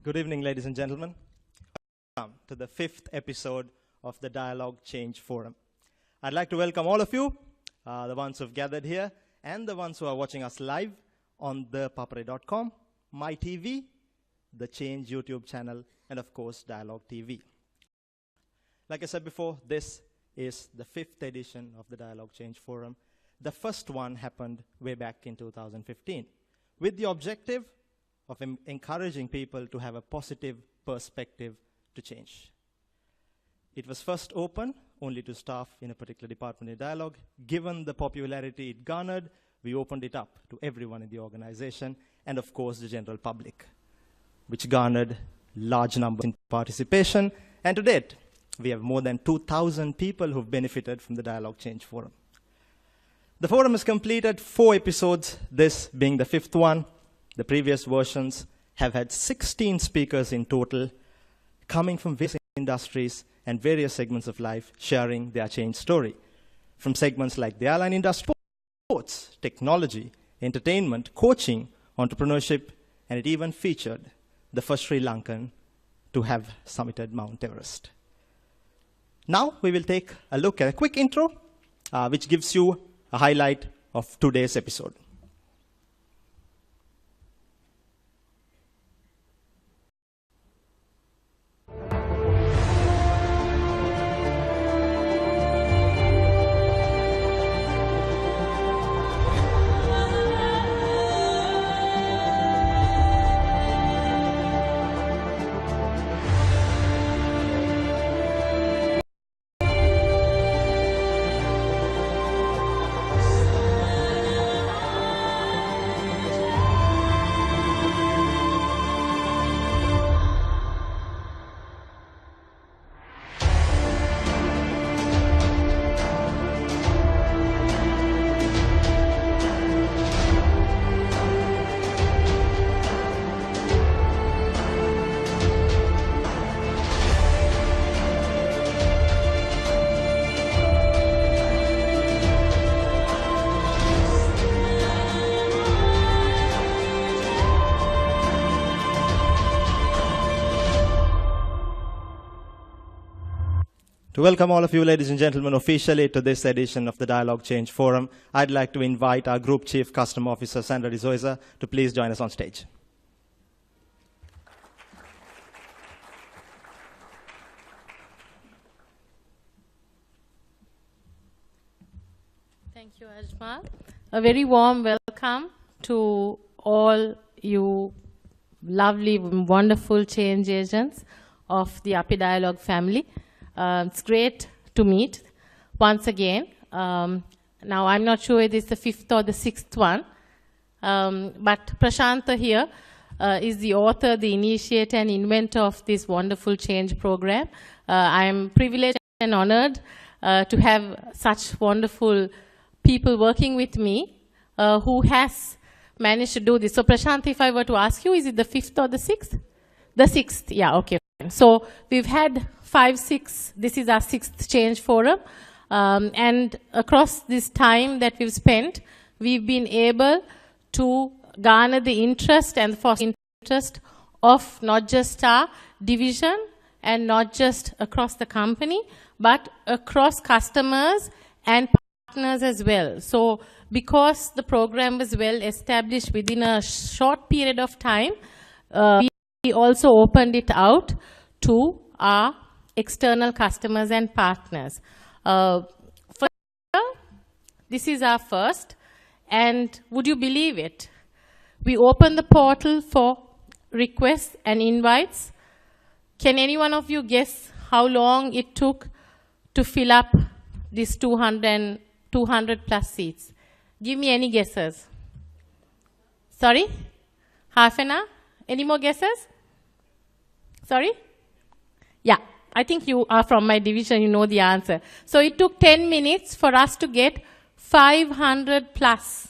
Good evening, ladies and gentlemen. Welcome to the 5th episode of the Dialogue Change Forum. I'd like to welcome all of you, the ones who have gathered here, and the ones who are watching us live on thepapare.com, MyTV, the Change YouTube channel, and of course, Dialogue TV. Like I said before, this is the 5th edition of the Dialogue Change Forum. The first one happened way back in 2015, with the objective of encouraging people to have a positive perspective to change. It was first open only to staff in a particular department in Dialogue. Given the popularity it garnered, we opened it up to everyone in the organization and, of course, the general public, which garnered large numbers in participation. And to date, we have more than 2,000 people who've benefited from the Dialogue Change Forum. The forum has completed 4 episodes, this being the 5th one. The previous versions have had 16 speakers in total, coming from various industries and various segments of life, sharing their change story. From segments like the airline industry, sports, technology, entertainment, coaching, entrepreneurship, and it even featured the first Sri Lankan to have summited Mount Everest. Now we will take a look at a quick intro, which gives you a highlight of today's episode. To welcome all of you, ladies and gentlemen, officially to this edition of the Dialogue Change Forum, I'd like to invite our Group Chief Customer Officer, Sandra D'Souza, to please join us on stage. Thank you, Ajmal. A very warm welcome to all you lovely, wonderful change agents of the API Dialogue family. It's great to meet once again. Now, I'm not sure it is the 5th or the 6th one, but Prashanta here is the author, the initiator and inventor of this wonderful change program. I'm privileged and honored to have such wonderful people working with me who has managed to do this. So Prashanta, if I were to ask you, is it the 5th or the 6th? The 6th, yeah, okay. So we've had 5, 6, this is our 6th change forum. And across this time that we've spent, we've been able to garner the interest and foster interest of not just our division and not just across the company, but across customers and partners as well. So because the program was well established within a short period of time, we also opened it out to our external customers and partners. This is our first, and would you believe it? We opened the portal for requests and invites. Can any one of you guess how long it took to fill up these 200 plus seats? Give me any guesses. Sorry? Half an hour? Any more guesses? Sorry? Yeah, I think you are from my division, you know the answer. So it took 10 minutes for us to get 500 plus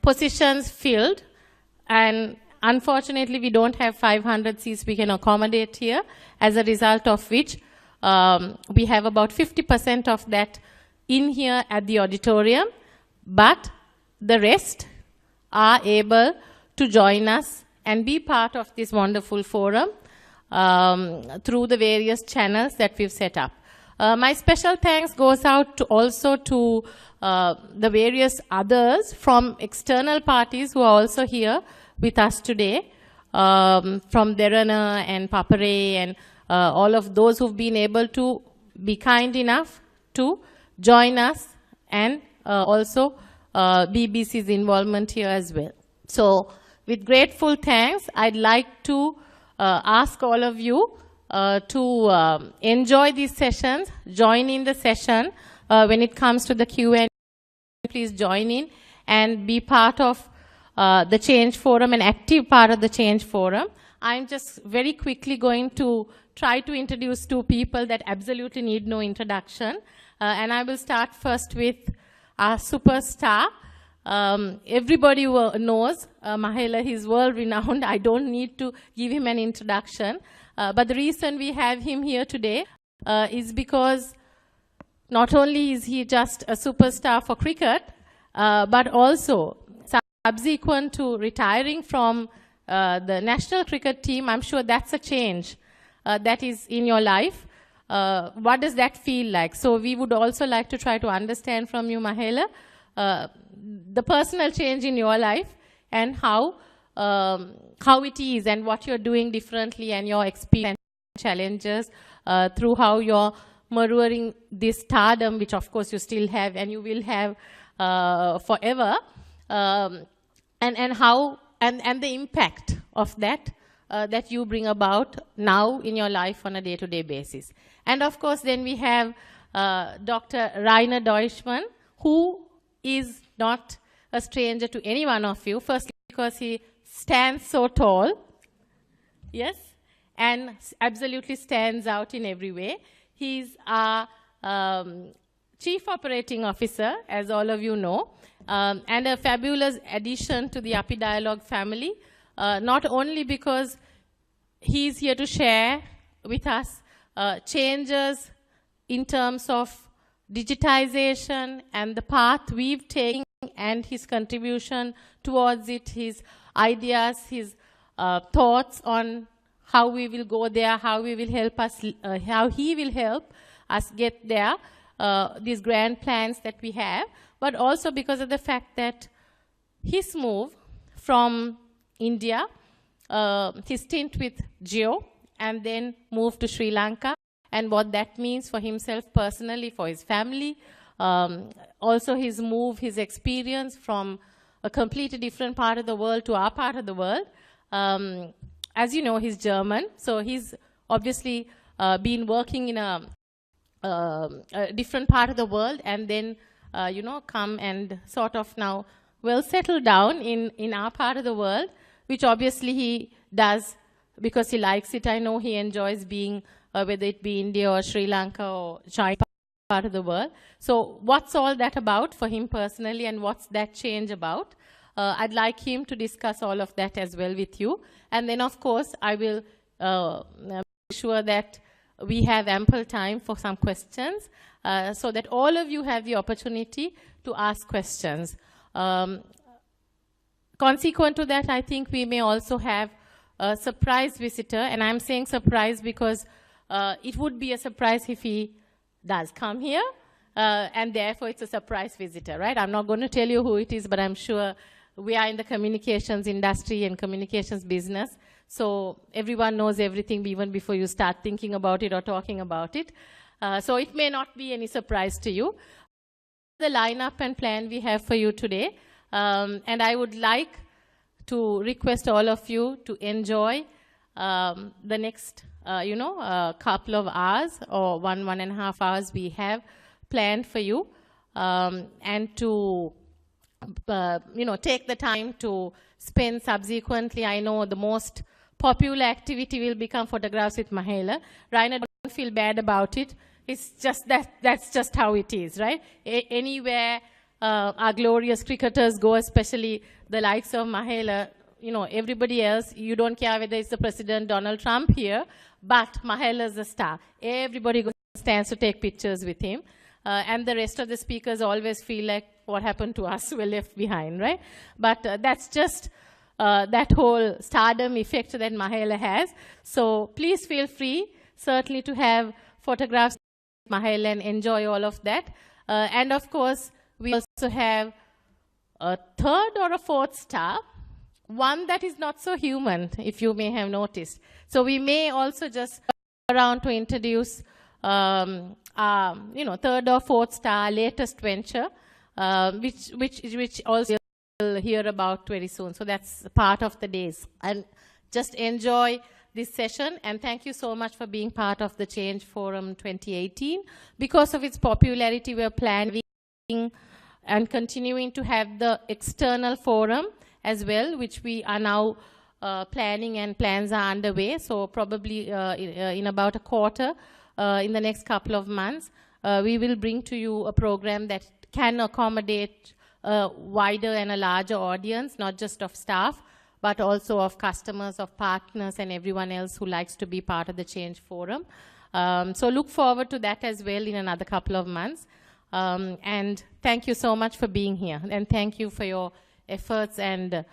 positions filled, and unfortunately we don't have 500 seats we can accommodate here, as a result of which we have about 50% of that in here at the auditorium, but the rest are able to join us and be part of this wonderful forum through the various channels that we've set up. My special thanks goes out to also to the various others from external parties who are also here with us today, from Derana and Papare and all of those who've been able to be kind enough to join us, and also BBC's involvement here as well. So with grateful thanks, I'd like to ask all of you to enjoy these sessions, join in the session. When it comes to the Q&A, please join in and be part of the Change Forum, an active part of the Change Forum. I'm just very quickly going to try to introduce two people that absolutely need no introduction. And I will start first with our superstar. Everybody knows Mahela. He's world-renowned. I don't need to give him an introduction. But the reason we have him here today is because not only is he just a superstar for cricket, but also subsequent to retiring from the national cricket team, I'm sure that's a change that is in your life. What does that feel like? So we would also like to try to understand from you, Mahela, the personal change in your life and how it is and what you're doing differently and your experience and challenges through how you're maneuvering this stardom, which of course you still have and you will have forever, and how and the impact of that that you bring about now in your life on a day-to-day basis. And of course, then we have Dr. Rainer Deutschmann, who is not a stranger to any one of you, firstly because he stands so tall, yes, and absolutely stands out in every way. He's our Chief Operating Officer, as all of you know, and a fabulous addition to the API Dialogue family, not only because he's here to share with us changes in terms of digitization and the path we've taken and his contribution towards it, his ideas, his thoughts on how we will go there, how we will help us, how he will help us get there, these grand plans that we have, but also because of the fact that his move from India, his stint with Jio, and then moved to Sri Lanka, and what that means for himself personally, for his family, also his move, his experience from a completely different part of the world to our part of the world. As you know, he's German, so he's obviously been working in a different part of the world, and then you know, come and sort of now well settled down in our part of the world, which obviously he does because he likes it. I know he enjoys being, whether it be India or Sri Lanka or China part of the world. So what's all that about for him personally, and what's that change about? I'd like him to discuss all of that as well with you. And then, of course, I will make sure that we have ample time for some questions so that all of you have the opportunity to ask questions. Consequent to that, I think we may also have a surprise visitor. And I'm saying surprise because it would be a surprise if he does come here. And therefore, it's a surprise visitor, right? I'm not going to tell you who it is, but I'm sure we are in the communications industry and communications business. So everyone knows everything even before you start thinking about it or talking about it. So it may not be any surprise to you. The lineup and plan we have for you today. And I would like to request all of you to enjoy the next, couple of hours or 1.5 hours we have planned for you, and to take the time to spend subsequently. I know the most popular activity will become photographs with Mahela. Rainer, don't feel bad about it. It's just that's just how it is, right? Anywhere our glorious cricketers go, especially the likes of Mahela, everybody else, you don't care whether it's the President Donald Trump here, but Mahela is the star. Everybody stands to take pictures with him. And the rest of the speakers always feel like, what happened to us? We're left behind, right? But that's just that whole stardom effect that Mahela has. So please feel free, certainly, to have photographs of Mahela and enjoy all of that. And of course, we also have a third or a fourth star, one that is not so human, if you may have noticed. So we may also just go around to introduce third or fourth star latest venture, which also we'll hear about very soon. So that's part of the days. And just enjoy this session, and thank you so much for being part of the Change Forum 2018. Because of its popularity, we're planning and continuing to have the external forum as well, which we are now planning, and plans are underway. So probably in about a quarter, in the next couple of months, we will bring to you a program that can accommodate a wider and a larger audience, not just of staff, but also of customers, of partners, and everyone else who likes to be part of the Change Forum. So look forward to that as well in another couple of months. And thank you so much for being here. And thank you for your efforts and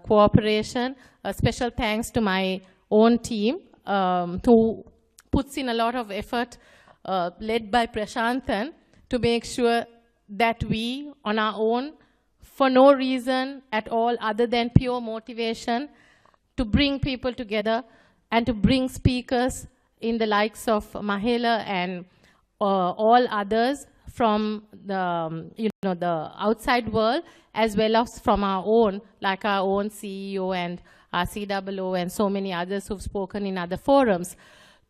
cooperation. A special thanks to my own team, who puts in a lot of effort, led by Prashanthan, to make sure that we, on our own, for no reason at all other than pure motivation, to bring people together and to bring speakers in the likes of Mahela and all others from the, the outside world, as well as from our own, like our own CEO and our COO and so many others who've spoken in other forums,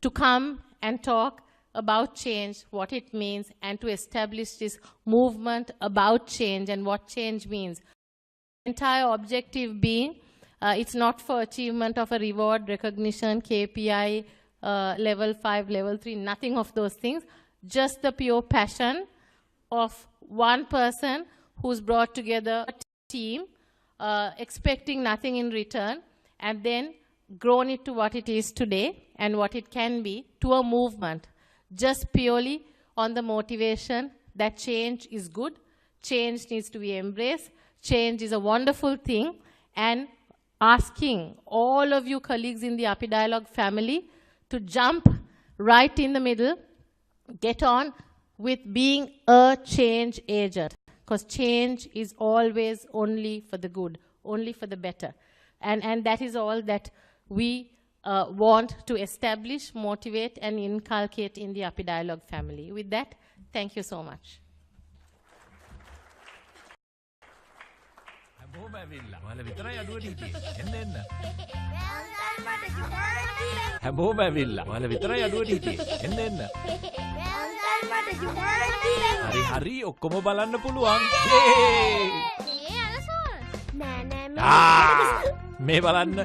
to come and talk about change, what it means, and to establish this movement about change and what change means. The entire objective being, it's not for achievement of a reward, recognition, KPI, level 5, level 3, nothing of those things, just the pure passion of one person who's brought together a team, expecting nothing in return, and then grown it to what it is today and what it can be, to a movement, just purely on the motivation that change is good, change needs to be embraced, change is a wonderful thing, and asking all of you colleagues in the API Dialogue family to jump right in the middle, get on with being a change agent, because change is always only for the good, only for the better. And that is all that we want to establish, motivate, and inculcate in the API Dialogue family. With that, thank you so much. හැමෝම ඇවිල්ලා. ඔයාලා විතරයි අඩුවට හිටියේ. එන්න එන්න. හරි හරි ඔක්කොම බලන්න පුළුවන්. මේ බලන්න.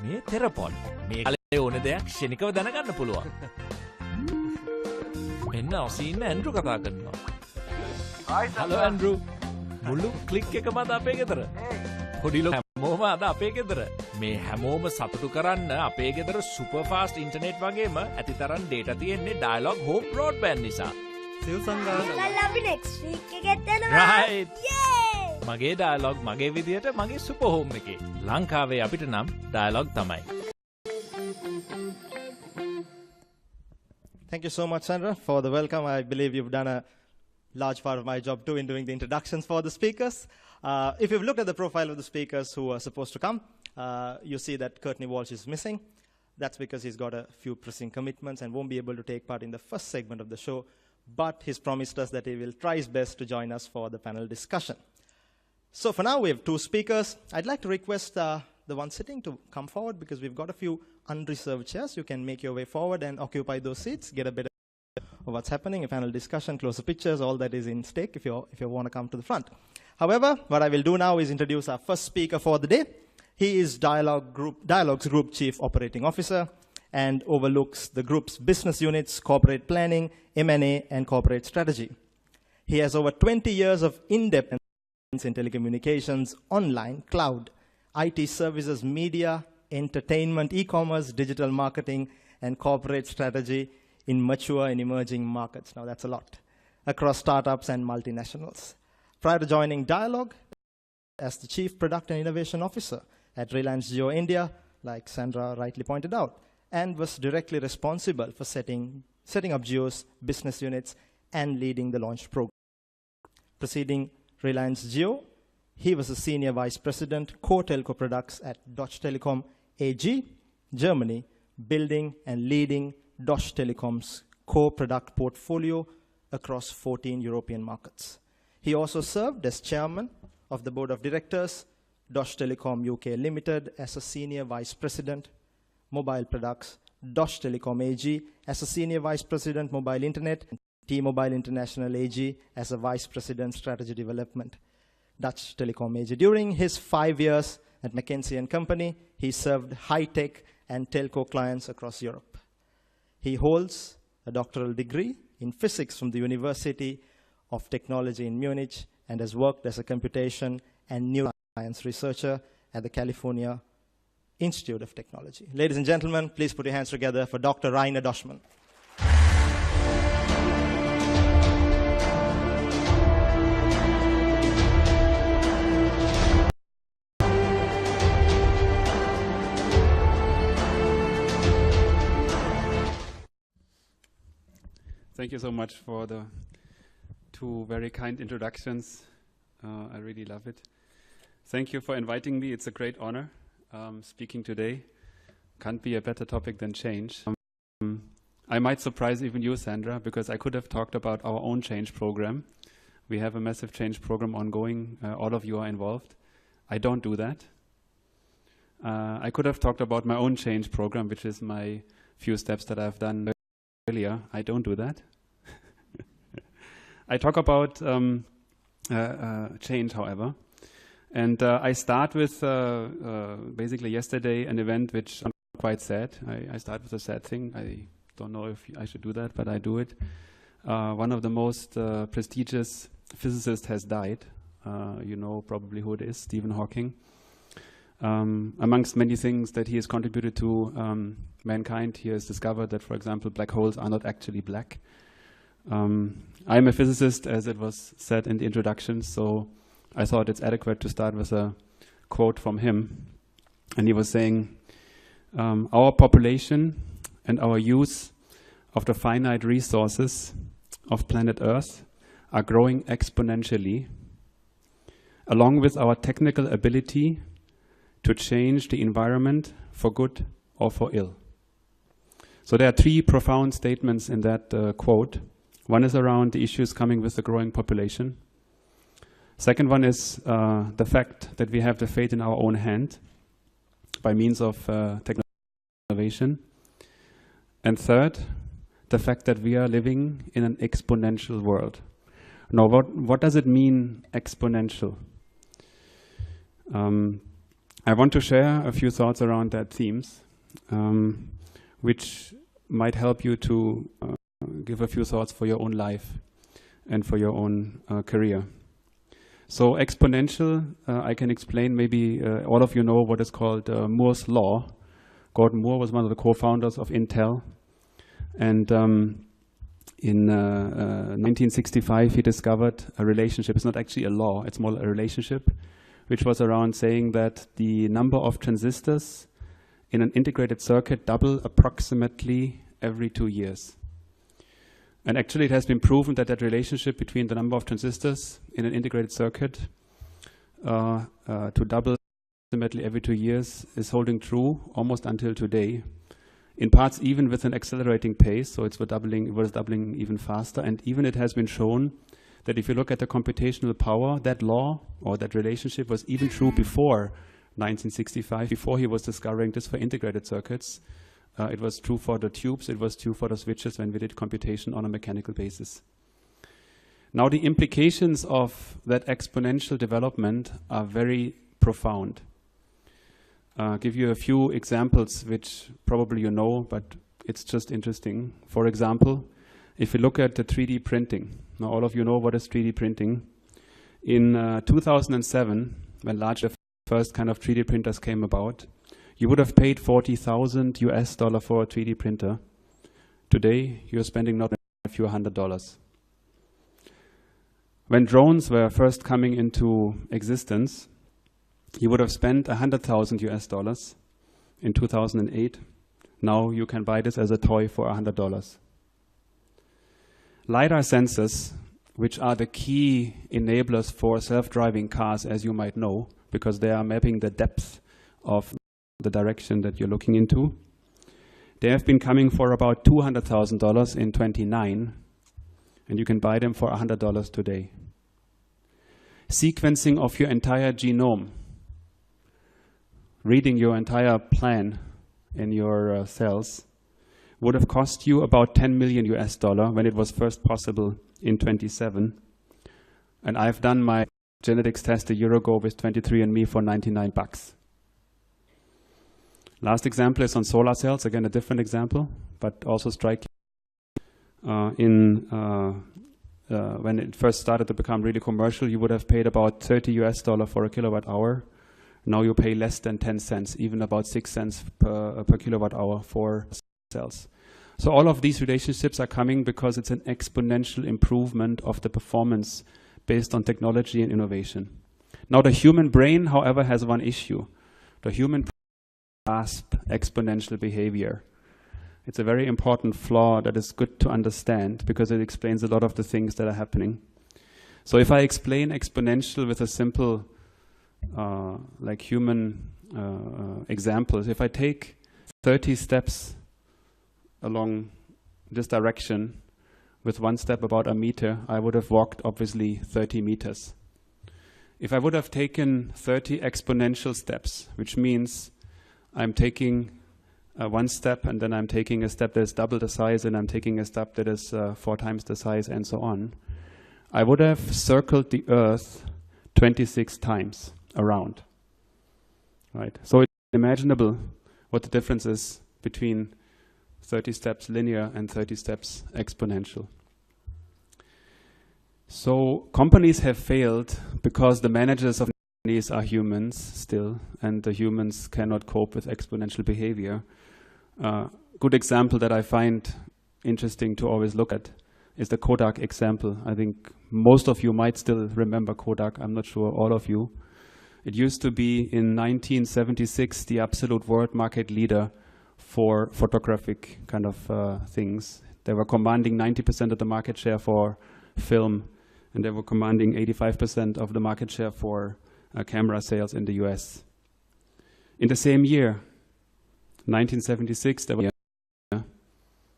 මේ තෙරපොන්. මේ කලේ ඕන දෙයක් ක්ෂණිකව දැනගන්න පුළුවන්. මෙන්න ඔසීන්න ඇන්ඩ්‍රු කතා කරනවා. Hello Andrew. මුළු ක්ලික් එකම අද අපේ ගෙදර. පොඩි ලොකු හැමෝම අද අපේ ගෙදර. මේ හැමෝම සතුටු කරන්න අපේ ගෙදර සුපර් ෆාස්ට් ඉන්ටර්නෙට් වගේම ඇතිතරම් ඩේටා තියෙන්නේ ඩයලොග් හෝම් බ්‍රෝඩ්බෑන්ඩ් නිසා. සිල් සංගාන. අපි නෙක්ස්ට් වීක් එකෙත් යනවා. රයිට්. මගේ ඩයලොග් මගේ විදියට මගේ සුපර් හෝම් එකේ. ලංකාවේ අපිට නම් ඩයලොග් තමයි. Thank you so much, Sandra, for the welcome. I believe you've done a large part of my job too in doing the introductions for the speakers. If you've looked at the profile of the speakers who are supposed to come, you see that Courtney Walsh is missing. That's because he's got a few pressing commitments and won't be able to take part in the first segment of the show, but he's promised us that he will try his best to join us for the panel discussion. So for now, we have two speakers. I'd like to request the one sitting to come forward, because we've got a few unreserved chairs. You can make your way forward and occupy those seats, get a bit of what's happening, a panel discussion, closer pictures, all that is in stake if you want to come to the front. However, what I will do now is introduce our first speaker for the day. He is Dialogue's Group Chief Operating Officer and overlooks the group's business units, corporate planning, M&A, and corporate strategy. He has over 20 years of in-depth in telecommunications, online, cloud, IT services, media, entertainment, e-commerce, digital marketing, and corporate strategy in mature and emerging markets. Now that's a lot, across startups and multinationals. Prior to joining Dialogue as the Chief Product and Innovation Officer, at Reliance Jio India, like Sandra rightly pointed out, and was directly responsible for setting up Jio's business units and leading the launch program. Preceding Reliance Jio, he was a senior vice president, core telco products at Deutsche Telekom AG, Germany, building and leading Deutsche Telekom's core product portfolio across 14 European markets. He also served as chairman of the board of directors, Deutsche Telekom UK Limited as a senior vice president, mobile products, Deutsche Telekom AG as a senior vice president, mobile internet, and T-Mobile International AG as a vice president, strategy development, Deutsche Telekom AG. During his 5 years at McKinsey & Company, he served high-tech and telco clients across Europe. He holds a doctoral degree in physics from the University of Technology in Munich and has worked as a computation and neuroscience researcher at the California Institute of Technology. Ladies and gentlemen, please put your hands together for Dr. Rainer Doschmann. Thank you so much for the two very kind introductions. I really love it. Thank you for inviting me. It's a great honor speaking today. Can't be a better topic than change. I might surprise even you, Sandra, because I could have talked about our own change program. We have a massive change program ongoing. All of you are involved. I don't do that. I could have talked about my own change program, which is my few steps that I've done earlier. I don't do that. I talk about change, however. And I start with basically yesterday an event which I'm quite sad. I start with a sad thing. I don't know if I should do that, but I do it. One of the most prestigious physicists has died. You know probably who it is, Stephen Hawking. Amongst many things that he has contributed to mankind, he has discovered that, for example, black holes are not actually black. I'm a physicist, as it was said in the introduction, so I thought it's adequate to start with a quote from him. And he was saying, our population and our use of the finite resources of planet Earth are growing exponentially, along with our technical ability to change the environment for good or for ill. So there are three profound statements in that quote. One is around the issues coming with the growing population. Second one is the fact that we have the fate in our own hand by means of technology innovation. And third, the fact that we are living in an exponential world. Now, what does it mean, exponential? I want to share a few thoughts around that themes, which might help you to give a few thoughts for your own life and for your own career. So exponential, I can explain, maybe all of you know what is called Moore's Law. Gordon Moore was one of the co-founders of Intel. And in 1965, he discovered a relationship. It's not actually a law, it's more a relationship, which was around saying that the number of transistors in an integrated circuit double approximately every 2 years. And actually it has been proven that that relationship between the number of transistors in an integrated circuit to double approximately every 2 years is holding true almost until today. In parts even with an accelerating pace, so it was doubling even faster. And even it has been shown that if you look at the computational power, that law or that relationship was even true before 1965, before he was discovering this for integrated circuits. It was true for the tubes, it was true for the switches when we did computation on a mechanical basis. Now the implications of that exponential development are very profound. Give you a few examples which probably you know, but it's just interesting. For example, if you look at the 3D printing. Now all of you know what is 3D printing. In 2007, when the first kind of 3D printers came about, you would have paid $40,000 US for a 3D printer. Today, you're spending not a few $100s. When drones were first coming into existence, you would have spent 100,000 US dollars in 2008. Now you can buy this as a toy for $100. LiDAR sensors, which are the key enablers for self-driving cars, as you might know, because they are mapping the depth of the direction that you're looking into. They have been coming for about $200,000 in 29, and you can buy them for $100 today. Sequencing of your entire genome, reading your entire plan in your cells, would have cost you about 10 million US dollar when it was first possible in 27. And I've done my genetics test a year ago with 23andMe for 99 bucks. Last example is on solar cells, again a different example, but also striking. When it first started to become really commercial, you would have paid about 30 US dollar for a kilowatt hour. Now you pay less than 10 cents, even about 6 cents per kilowatt hour for cells. So all of these relationships are coming because it's an exponential improvement of the performance based on technology and innovation. Now the human brain, however, has one issue. The human brain grasps exponential behavior. It's a very important flaw that is good to understand because it explains a lot of the things that are happening. So if I explain exponential with a simple like human examples, if I take 30 steps along this direction with one step about a meter, I would have walked obviously 30 meters. If I would have taken 30 exponential steps, which means I'm taking one step and then I'm taking a step that is double the size and I'm taking a step that is 4 times the size and so on, I would have circled the Earth 26 times around. Right? So it's imaginable what the difference is between 30 steps linear and 30 steps exponential. So companies have failed because the managers of companies are humans still, and the humans cannot cope with exponential behavior. Good example that I find interesting to always look at is the Kodak example. I think most of you might still remember Kodak. I'm not sure all of you. It used to be in 1976 the absolute world market leader for photographic kind of things. They were commanding 90% of the market share for film, and they were commanding 85% of the market share for camera sales in the US. In the same year, 1976, there was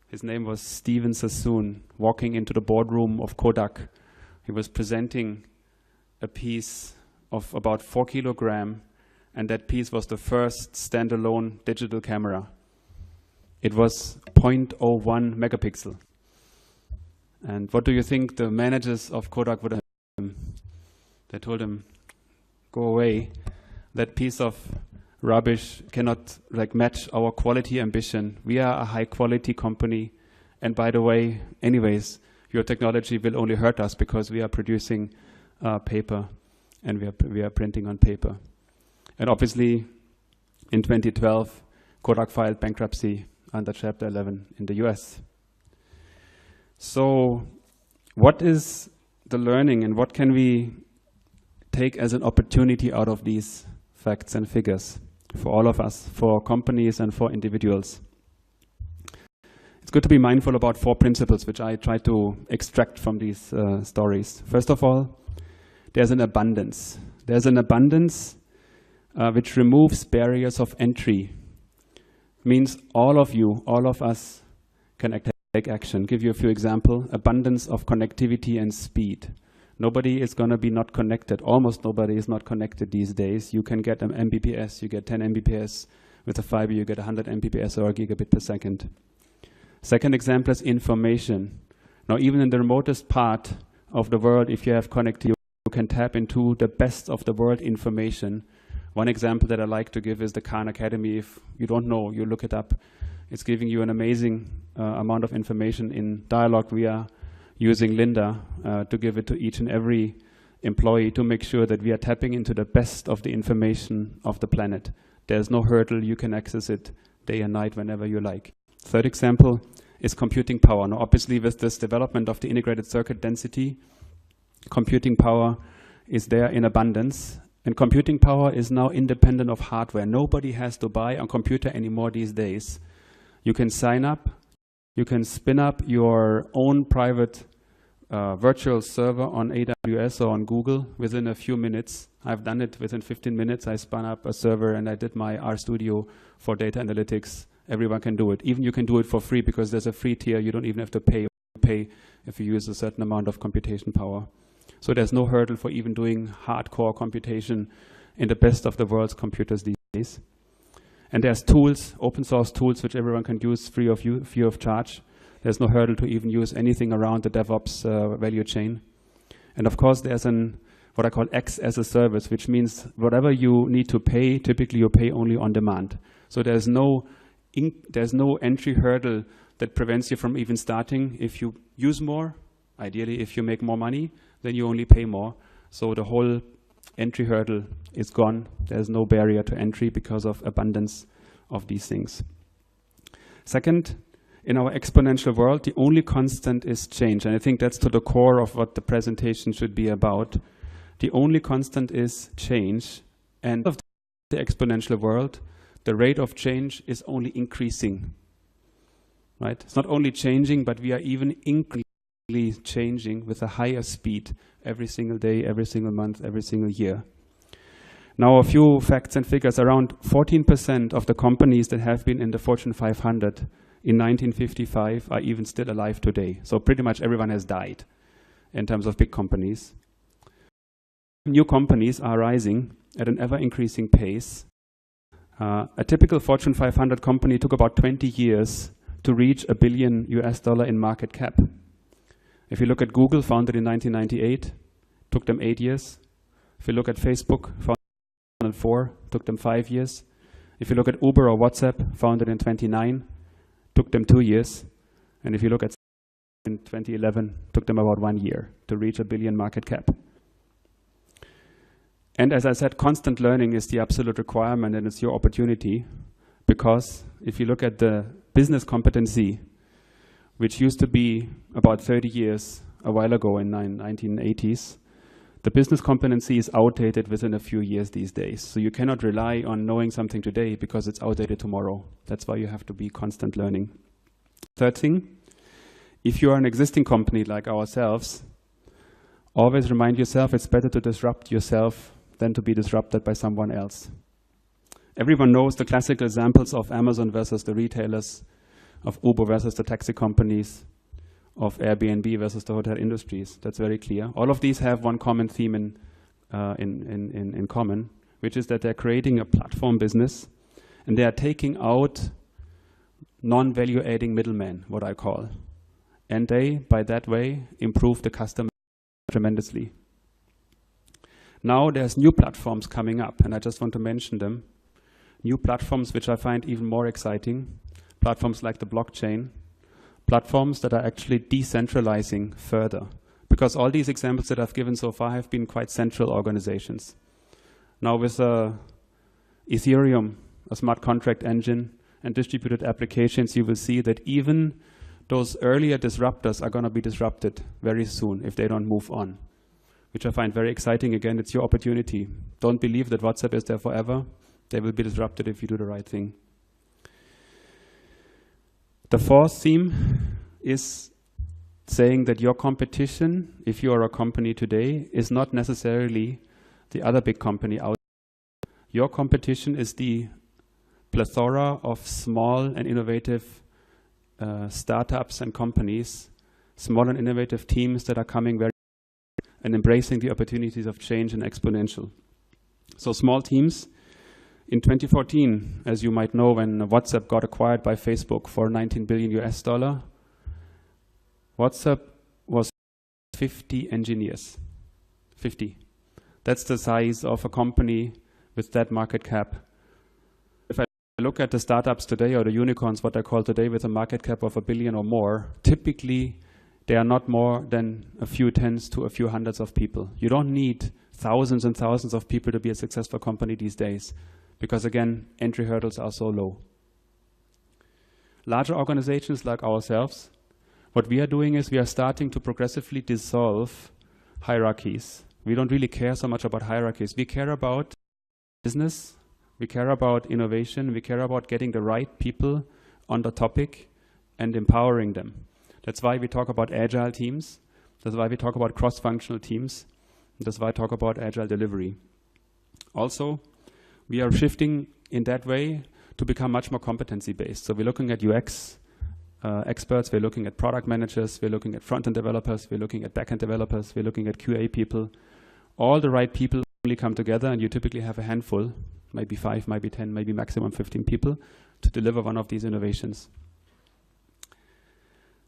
his name was Steven Sassoon, walking into the boardroom of Kodak. He was presenting a piece of about 4 kilograms, and that piece was the first standalone digital camera. It was 0.01 megapixel. And what do you think the managers of Kodak would have done? They told him, go away. That piece of rubbish cannot match our quality ambition. We are a high quality company. And by the way, anyways, your technology will only hurt us because we are producing paper and we are printing on paper. And obviously, in 2012, Kodak filed bankruptcy under Chapter 11 in the US. So what is the learning and what can we take as an opportunity out of these facts and figures for all of us, for companies and for individuals? It's good to be mindful about 4 principles which I try to extract from these stories. First of all, there's an abundance. There's an abundance which removes barriers of entry. Means all of you, all of us can take action. Give you a few examples. Abundance of connectivity and speed. Nobody is going to be not connected. Almost nobody is not connected these days. You can get an Mbps, you get 10 Mbps. With a fiber, you get 100 Mbps or a gigabit per second. Second example is information. Now, even in the remotest part of the world, if you have connectivity, you can tap into the best of the world information. One example that I like to give is the Khan Academy. If you don't know, you look it up. It's giving you an amazing amount of information. In Dialog, we are using Linda to give it to each and every employee to make sure that we are tapping into the best of the information of the planet. There's no hurdle. You can access it day and night whenever you like. Third example is computing power. Now, obviously, with this development of the integrated circuit density, computing power is there in abundance. And computing power is now independent of hardware. Nobody has to buy a computer anymore these days. You can sign up, you can spin up your own private virtual server on AWS or on Google within a few minutes. I've done it within 15 minutes. I spun up a server and I did my RStudio for data analytics. Everyone can do it. Even you can do it for free because there's a free tier. You don't even have to pay if you use a certain amount of computation power. So there's no hurdle for even doing hardcore computation in the best of the world's computers these days. And there's tools, open source tools, which everyone can use free of charge. There's no hurdle to even use anything around the DevOps value chain. And of course, there's what I call X as a service, which means whatever you need to pay, typically you pay only on demand. So there's no entry hurdle that prevents you from even starting. If you use more, ideally if you make more money, then you only pay more. So the whole entry hurdle is gone. There's no barrier to entry because of abundance of these things. Second, in our exponential world, the only constant is change. And I think that's to the core of what the presentation should be about. The only constant is change. And of the exponential world, the rate of change is only increasing. Right? It's not only changing, but we are even increasingly changing with a higher speed every single day, every single month, every single year. Now a few facts and figures. Around 14% of the companies that have been in the Fortune 500 in 1955 are even still alive today. So pretty much everyone has died in terms of big companies. New companies are rising at an ever-increasing pace. A typical Fortune 500 company took about 20 years to reach $1 billion in market cap. If you look at Google, founded in 1998, took them 8 years. If you look at Facebook, founded in 2004, took them 5 years. If you look at Uber or WhatsApp, founded in 2009, took them 2 years. And if you look at in 2011, took them about 1 year to reach $1 billion market cap. And as I said, constant learning is the absolute requirement, and it's your opportunity, because if you look at the business competency, which used to be about 30 years a while ago in 1980s, the business competency is outdated within a few years these days. So you cannot rely on knowing something today because it's outdated tomorrow. That's why you have to be constant learning. Third thing, if you are an existing company like ourselves, always remind yourself it's better to disrupt yourself than to be disrupted by someone else. Everyone knows the classical examples of Amazon versus the retailers, of Uber versus the taxi companies, of Airbnb versus the hotel industries. That's very clear. All of these have one common theme in common, which is that they're creating a platform business and they are taking out non-value adding middlemen, what I call. And they, by that way, improve the customer tremendously. Now there's new platforms coming up, and I just want to mention them. New platforms which I find even more exciting. Platforms like the blockchain. Platforms that are actually decentralizing further. Because all these examples that I've given so far have been quite central organizations. Now with Ethereum, a smart contract engine, and distributed applications, you will see that even those earlier disruptors are going to be disrupted very soon if they don't move on. Which I find very exciting. Again, it's your opportunity. Don't believe that WhatsApp is there forever. They will be disrupted if you do the right thing. The fourth theme is saying that your competition, if you are a company today, is not necessarily the other big company out there. Your competition is the plethora of small and innovative startups and companies, small and innovative teams that are coming very and embracing the opportunities of change and exponential. So small teams. In 2014, as you might know, when WhatsApp got acquired by Facebook for $19 billion, WhatsApp was 50 engineers. 50. That's the size of a company with that market cap. If I look at the startups today, or the unicorns, what I call today, with a market cap of $1 billion or more, typically they are not more than a few tens to a few hundreds of people. You don't need thousands and thousands of people to be a successful company these days. Because again, entry hurdles are so low. Larger organizations like ourselves, what we are doing is we are starting to progressively dissolve hierarchies. We don't really care so much about hierarchies. We care about business, we care about innovation, we care about getting the right people on the topic and empowering them. That's why we talk about agile teams. That's why we talk about cross-functional teams. That's why I talk about agile delivery. Also, we are shifting in that way to become much more competency-based. So we're looking at UX experts, we're looking at product managers, we're looking at front-end developers, we're looking at back-end developers, we're looking at QA people. All the right people only come together, and you typically have a handful, maybe 5, maybe 10, maybe maximum 15 people to deliver one of these innovations.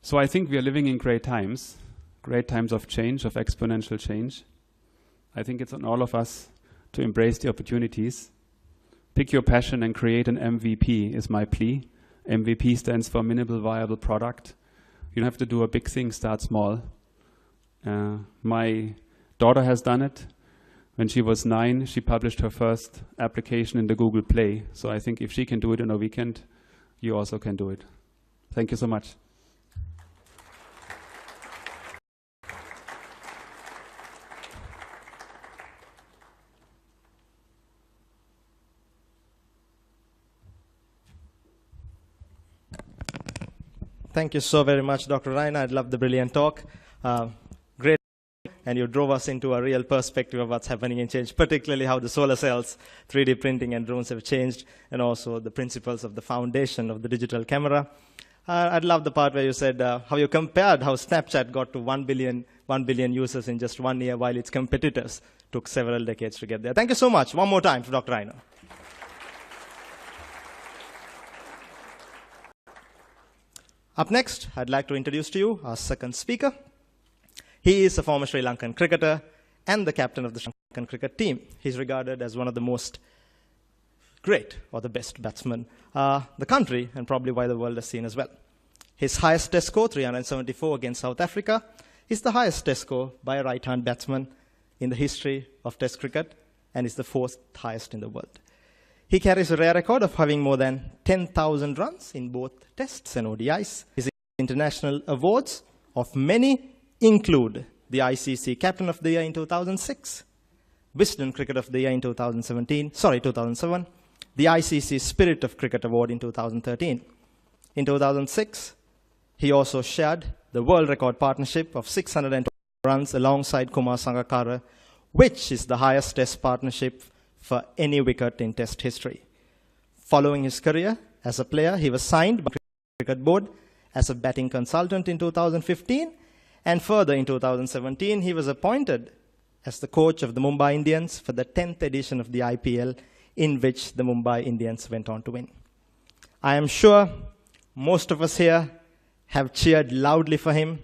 So I think we are living in great times of change, of exponential change. I think it's on all of us to embrace the opportunities. Pick your passion and create an MVP is my plea. MVP stands for minimal viable product. You don't have to do a big thing, start small. My daughter has done it. When she was 9, she published her first application in the Google Play. So I think if she can do it in a weekend, you also can do it. Thank you so much. Thank you so very much, Dr. Rainer. I love the brilliant talk. Great. And you drove us into a real perspective of what's happening in change, particularly how the solar cells, 3D printing, and drones have changed, and also the principles of the foundation of the digital camera. I'd love the part where you said how you compared how Snapchat got to 1 billion users in just 1 year, while its competitors took several decades to get there. Thank you so much. One more time to Dr. Rainer. Up next, I'd like to introduce to you our second speaker. He is a former Sri Lankan cricketer and the captain of the Sri Lankan cricket team. He's regarded as one of the most great or the best batsmen the country and probably why the world has seen as well. His highest test score, 374 against South Africa, is the highest test score by a right-hand batsman in the history of test cricket and is the 4th highest in the world. He carries a rare record of having more than 10,000 runs in both tests and ODIs. His international awards of many include the ICC Captain of the Year in 2006, Wisden Cricket of the Year in 2007, the ICC Spirit of Cricket Award in 2013. In 2006, he also shared the world record partnership of 620 runs alongside Kumar Sangakkara, which is the highest test partnership for any wicket in test history. Following his career as a player, he was signed by the Cricket Board as a batting consultant in 2015, and further in 2017, he was appointed as the coach of the Mumbai Indians for the 10th edition of the IPL, in which the Mumbai Indians went on to win. I am sure most of us here have cheered loudly for him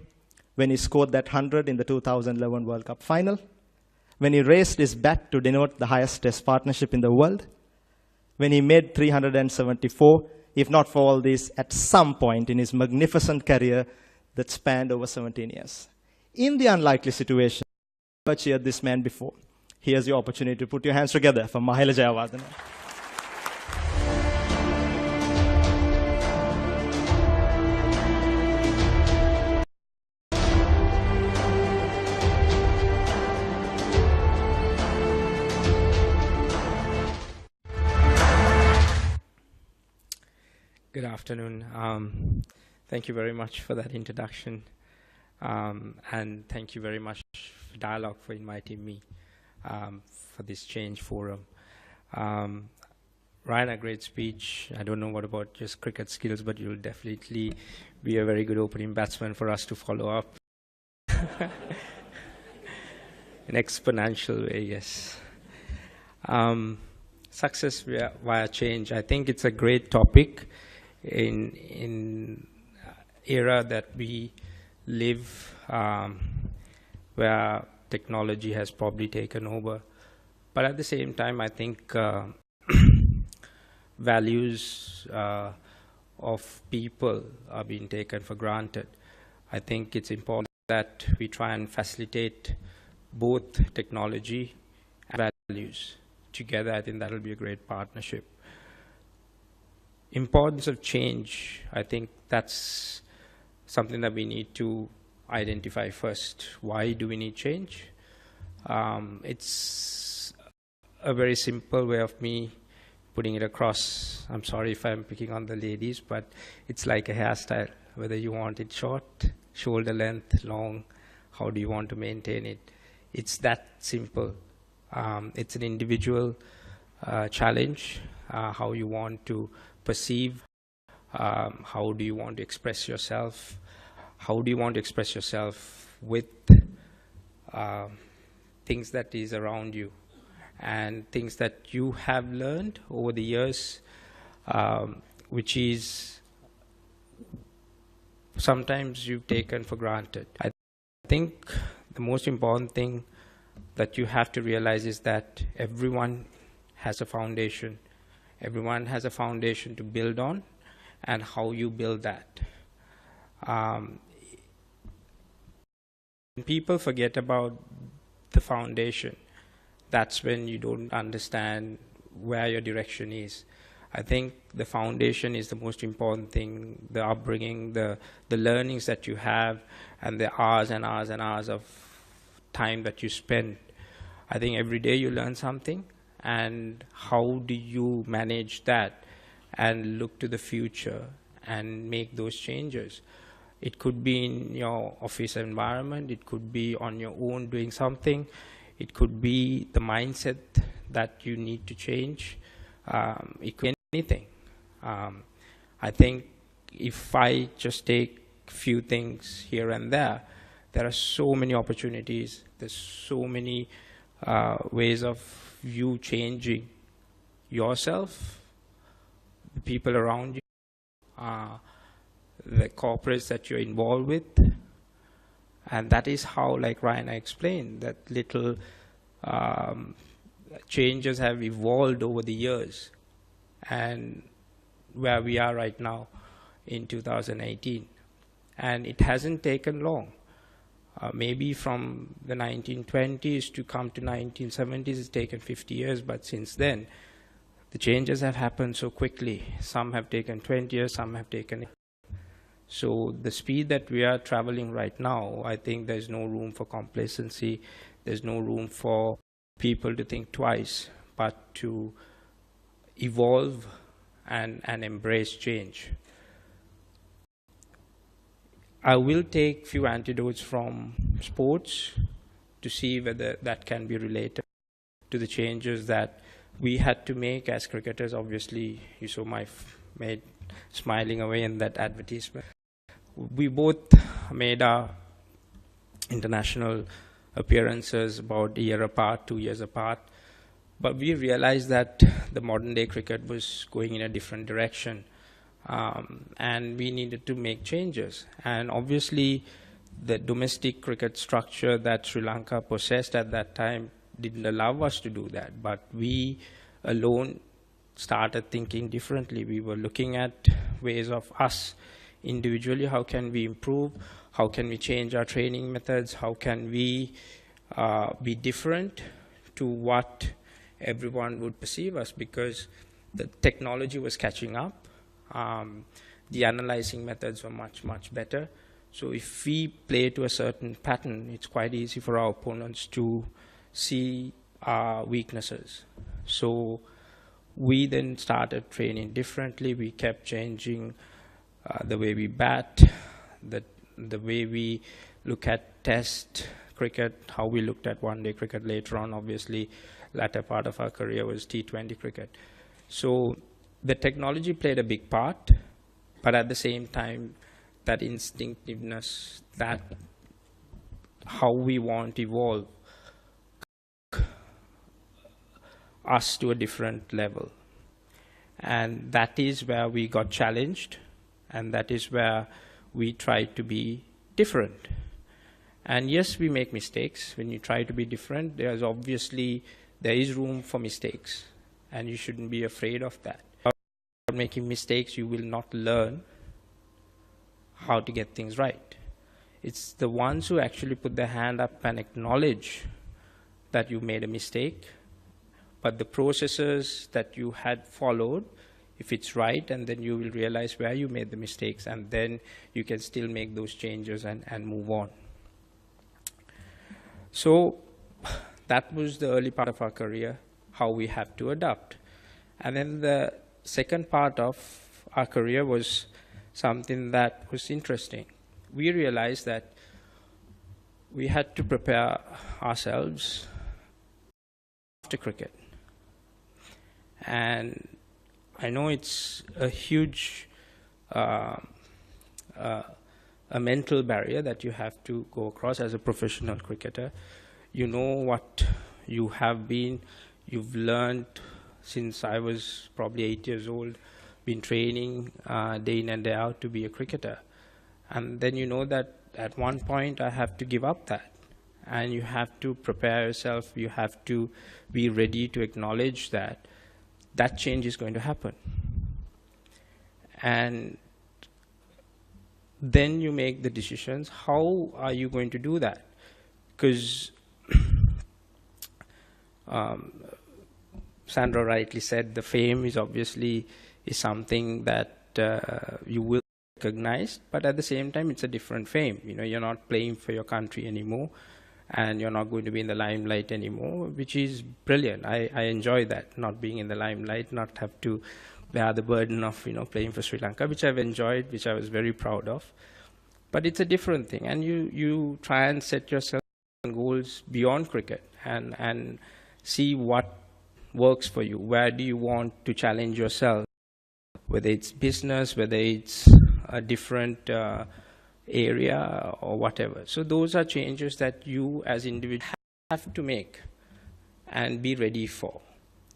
when he scored that 100 in the 2011 World Cup final, when he raised his bat to denote the highest test partnership in the world, when he made 374, if not for all this, at some point in his magnificent career that spanned over 17 years. In the unlikely situation, you have cheered this man before. Here's your opportunity to put your hands together for Mahela Jayawardena. Good afternoon. Thank you very much for that introduction. And thank you very much for Dialogue for inviting me for this Change Forum. Ryan, a great speech. I don't know what about just cricket skills, but you'll definitely be a very good opening batsman for us to follow up. In exponential way, yes. Success via change. I think it's a great topic in era that we live, where technology has probably taken over. But at the same time, I think values of people are being taken for granted. I think it's important that we try and facilitate both technology and values together. I think that'll be a great partnership. Importance of change, I think that's something that we need to identify first. Why do we need change? It's a very simple way of me putting it across. I'm sorry if I'm picking on the ladies, but it's like a hairstyle. Whether you want it short, shoulder length, long, how do you want to maintain it? It's that simple. It's an individual challenge, how you want to perceive, how do you want to express yourself, how do you want to express yourself with things that is around you and things that you have learned over the years, which is sometimes you've taken for granted. I think the most important thing that you have to realize is that everyone has a foundation. Everyone has a foundation to build on, and how you build that. When people forget about the foundation, that's when you don't understand where your direction is. I think the foundation is the most important thing, the upbringing, the learnings that you have, and the hours and hours and hours of time that you spend. I think every day you learn something, and how do you manage that and look to the future and make those changes? It could be in your office environment, it could be on your own doing something, it could be the mindset that you need to change, it could be anything. I think if I just take a few things here and there are so many opportunities, there's so many ways of you changing yourself, the people around you, the corporates that you're involved with. And that is how, like Ryan explained, that little changes have evolved over the years, and where we are right now in 2018. And it hasn't taken long. Maybe from the 1920s to come to 1970s, it's taken 50 years, but since then, the changes have happened so quickly. Some have taken 20 years, some have taken. So the speed that we are traveling right now, I think there's no room for complacency. There's no room for people to think twice, but to evolve and embrace change. I will take few anecdotes from sports to see whether that can be related to the changes that we had to make as cricketers. Obviously, you saw my mate smiling away in that advertisement. We both made our international appearances about a year apart, 2 years apart, but we realized that the modern day cricket was going in a different direction. And we needed to make changes. And obviously, the domestic cricket structure that Sri Lanka possessed at that time didn't allow us to do that. But we alone started thinking differently. We were looking at ways of us individually, how can we improve, how can we change our training methods, how can we be different to what everyone would perceive us, because the technology was catching up. The analyzing methods were much, much better. So if we play to a certain pattern, it's quite easy for our opponents to see our weaknesses. So we then started training differently. We kept changing the way we bat, the way we look at test cricket, how we looked at one-day cricket later on. Obviously, latter part of our career was T20 cricket. So the technology played a big part, but at the same time, that instinctiveness, that how we want to evolve us to a different level. And that is where we got challenged, and that is where we tried to be different. And yes, we make mistakes. When you try to be different, there is room for mistakes, and you shouldn't be afraid of that. Without making mistakes, you will not learn how to get things right. It's the ones who actually put their hand up and acknowledge that you made a mistake, but the processes that you had followed, if it's right, and then you will realize where you made the mistakes, and then you can still make those changes and move on. So that was the early part of our career, how we had to adapt. And then the second part of our career was something that was interesting. We realized that we had to prepare ourselves after cricket. And I know it's a huge a mental barrier that you have to go across as a professional cricketer. You know what you have been, you've learned since I was probably 8 years old, been training day in and day out to be a cricketer. And then you know that at one point I have to give up that. And you have to prepare yourself, you have to be ready to acknowledge that that change is going to happen. And then you make the decisions, how are you going to do that? Because Sandra rightly said the fame is obviously something that you will recognize, but at the same time it's a different fame. You know, you're not playing for your country anymore, and you're not going to be in the limelight anymore, which is brilliant. I enjoy that, not being in the limelight, not have to bear the burden of, you know, playing for Sri Lanka, which I've enjoyed, which I was very proud of. But it's a different thing, and you try and set yourself goals beyond cricket and see what works for you. Where do you want to challenge yourself? Whether it's business, whether it's a different area or whatever. So those are changes that you as individuals have to make and be ready for.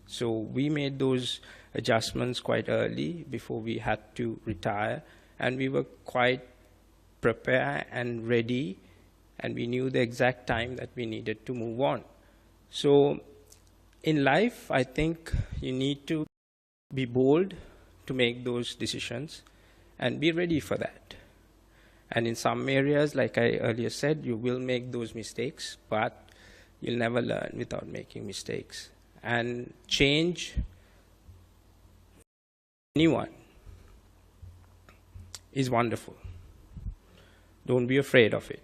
So we made those adjustments quite early before we had to retire, and we were quite prepared and ready, and we knew the exact time that we needed to move on. So in life, I think you need to be bold to make those decisions and be ready for that. And in some areas, like I earlier said, you will make those mistakes, but you'll never learn without making mistakes. And change, anyone, is wonderful. Don't be afraid of it.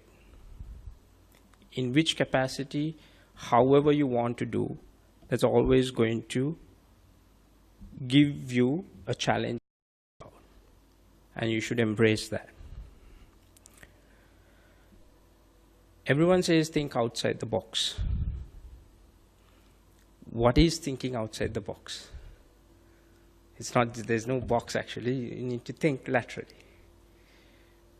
In which capacity, however you want to do, that's always going to give you a challenge, and you should embrace that. Everyone says think outside the box. What is thinking outside the box? It's not, there's no box actually, you need to think laterally.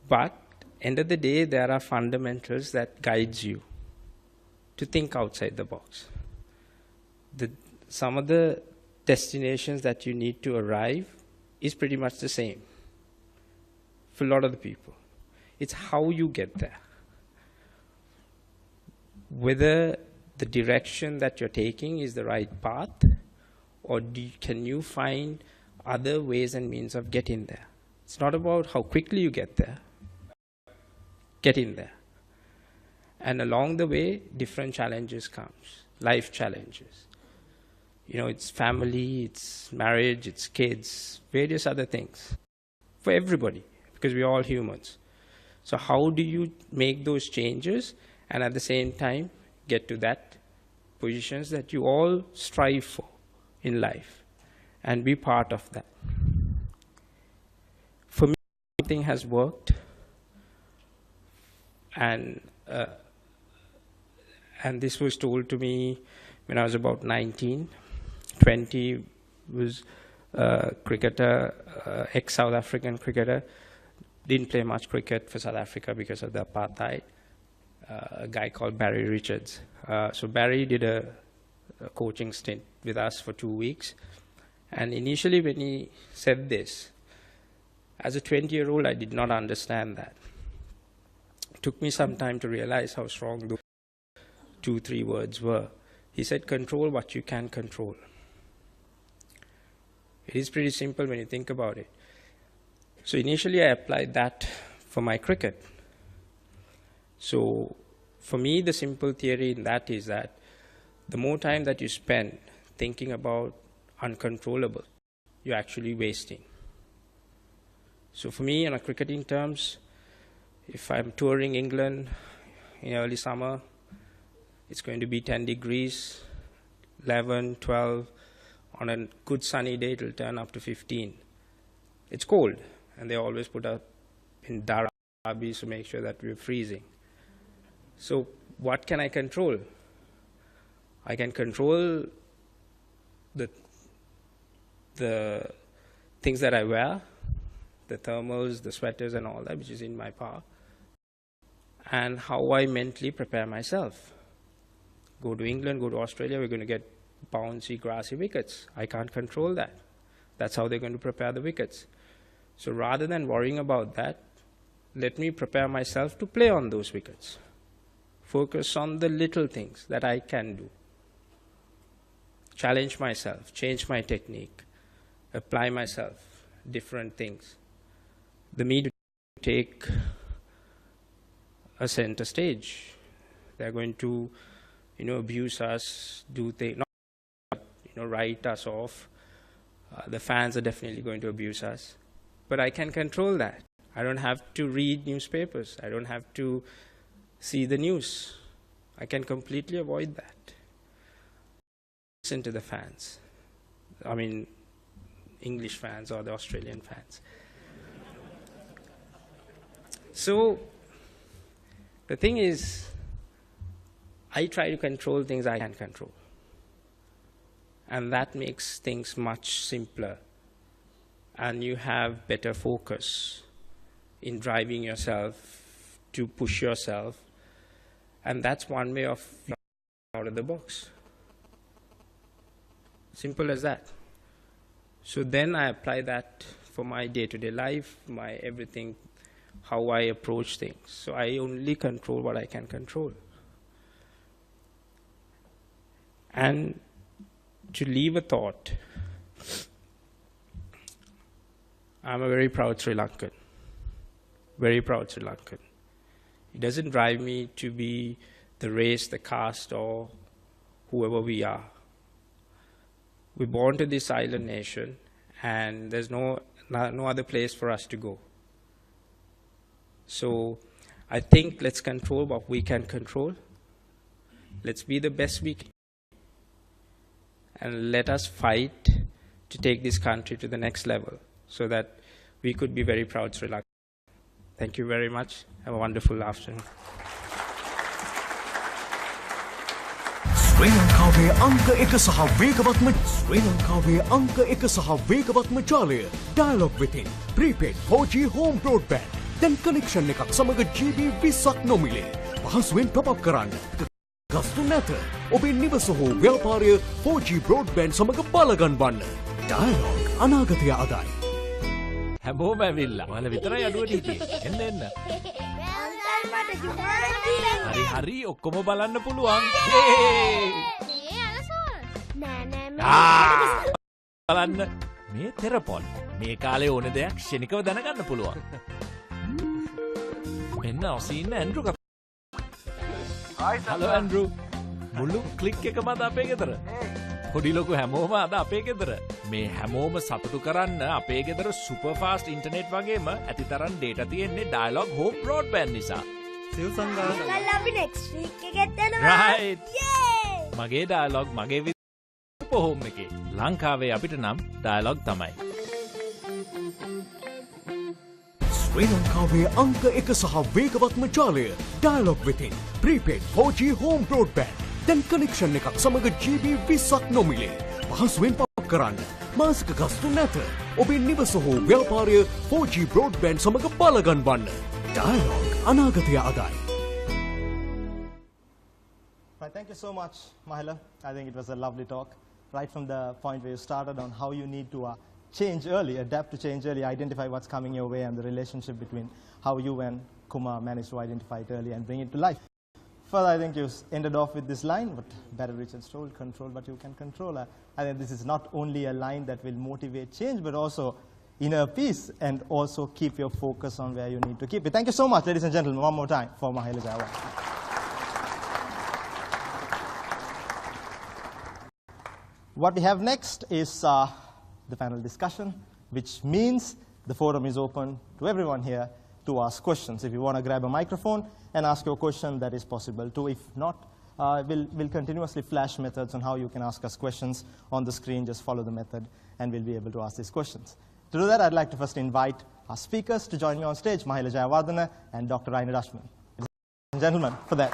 But end of the day, there are fundamentals that guides you to think outside the box. Some of the destinations that you need to arrive is pretty much the same for a lot of the people. It's how you get there. Whether the direction that you're taking is the right path, or can you find other ways and means of getting there. It's not about how quickly you get there. Get in there. And along the way, different challenges comes, life challenges. You know, it's family, it's marriage, it's kids, various other things for everybody, because we're all humans. So how do you make those changes and at the same time get to that positions that you all strive for in life and be part of that? For me, something has worked, and this was told to me when I was about 19. 20 was a cricketer, ex-South African cricketer. Didn't play much cricket for South Africa because of the apartheid. A guy called Barry Richards. So Barry did a coaching stint with us for 2 weeks. And initially when he said this, as a 20-year-old, I did not understand that. It took me some time to realize how strong those 2-3 words were. He said, control what you can control. It is pretty simple when you think about it. So initially I applied that for my cricket. So for me, the simple theory in that is that the more time that you spend thinking about uncontrollable, you're actually wasting. So for me, on a cricketing terms, if I'm touring England in early summer, It's going to be 10 degrees, 11, 12. On a good sunny day, it will turn up to 15. It's cold, and they always put up in darabis to make sure that we're freezing. So what can I control? I can control the things that I wear, the thermals, the sweaters and all that, which is in my power, and how I mentally prepare myself. Go to England, go to Australia, we're going to get bouncy, grassy wickets. I can't control that. That's how they're going to prepare the wickets. So rather than worrying about that, let me prepare myself to play on those wickets. Focus on the little things that I can do. Challenge myself, change my technique, apply myself, different things. The me to take a center stage. They're going to, abuse us, do things, not, write us off. The fans are definitely going to abuse us. But I can control that. I don't have to read newspapers. I don't have to see the news. I can completely avoid that. Listen to the fans. I mean, English fans or the Australian fans. So, the thing is, I try to control things I can control. And that makes things much simpler. And you have better focus in driving yourself to push yourself. And that's one way of out of the box. Simple as that. So then I apply that for my day-to-day life, my everything, how I approach things. So I only control what I can control. And to leave a thought, I'm a very proud Sri Lankan. Very proud Sri Lankan. It doesn't drive me to be the race, the caste, or whoever we are. We're born to this island nation, and there's no other place for us to go. So I think let's control what we can control. Let's be the best we can. And let us fight to take this country to the next level so that we could be very proud Sri Lanka. Thank you very much. Have a wonderful afternoon. ශ්‍රී ලංකාවේ අංක 1 සහ වේගවත්ම ශ්‍රී ලංකාවේ අංක 1 සහ වේගවත්ම ජාලය Dialog within prepaid 4G home broadband දැන් connection එකක් සමග GB 20ක් නොමිලේ පහසුවෙන් top up කරන්න ගස්තු නැත ඔබේ නිවස හෝ ව්‍යාපාරය 4G broadband සමග බලගන්වන්න Dialog අනාගතය අදයි හැමෝම ඇවිල්ලා. ඔයාලා විතරයි අඩුවට හිටියේ. එන්න. හරි ඔක්කොම බලන්න පුළුවන්. බලන්න මේ තෙරපොන්. මේ කාලේ ඕන දෙයක් ක්ෂණිකව දැනගන්න පුළුවන්. මෙන්න ඔසින්න ඇන්ඩ්‍රු කතා. Hello Andrew. මුළු ක්ලික් එකම අද අපේ ගෙදර. පොඩි ලොකු හැමෝම අද අපේ ගෙදර. මේ හැමෝම සතුටු කරන්න අපේ ගෙදර සුපර් ෆාස්ට් ඉන්ටර්නෙට් වගේම ඇතිතරම් ඩේටා තියෙන්නේ Dialog home broadband නිසා. සිල් සංගාන. අපි next week එකෙත් යනවා. right. මගේ Dialog මගේ සුපර් හෝම් එකේ. ලංකාවේ අපිට නම් Dialog තමයි. ශ්‍රී ලංකාවේ අංක 1 සහ වේගවත්ම ජාලය Dialog within prepaid 4G home broadband දැන් කනෙක්ෂන් එකක් සමග GB 20ක් නොමිලේ පහසුවෙන් පප් කරන්න මාසික ගස්තු නැත ඔබේ නිවස හෝ ව්‍යාපාරය 4G broadband සමග බලගන්වන්න Dialog අනාගතය අදයි. Right, thank you so much, Mahila. I think it was a lovely talk. Right from the point where you started on how you need to change early, adapt to change early, identify what's coming your way and the relationship between how you and Kumar managed to identify it early and bring it to life. Further, I think you ended off with this line, but better rich and stole, control what you can control. I think this is not only a line that will motivate change, but also inner peace and also keep your focus on where you need to keep it. Thank you so much, ladies and gentlemen, one more time for Mahila Jayawardene. What we have next is the panel discussion, which means the forum is open to everyone here to ask questions. If you want to grab a microphone and ask your question, that is possible too. If not, we'll continuously flash methods on how you can ask us questions on the screen. Just follow the method, and we'll be able to ask these questions. To do that, I'd like to first invite our speakers to join me on stage, Mahela Jayawardena and Dr. Rainer Dashman. Ladies and gentlemen, for that.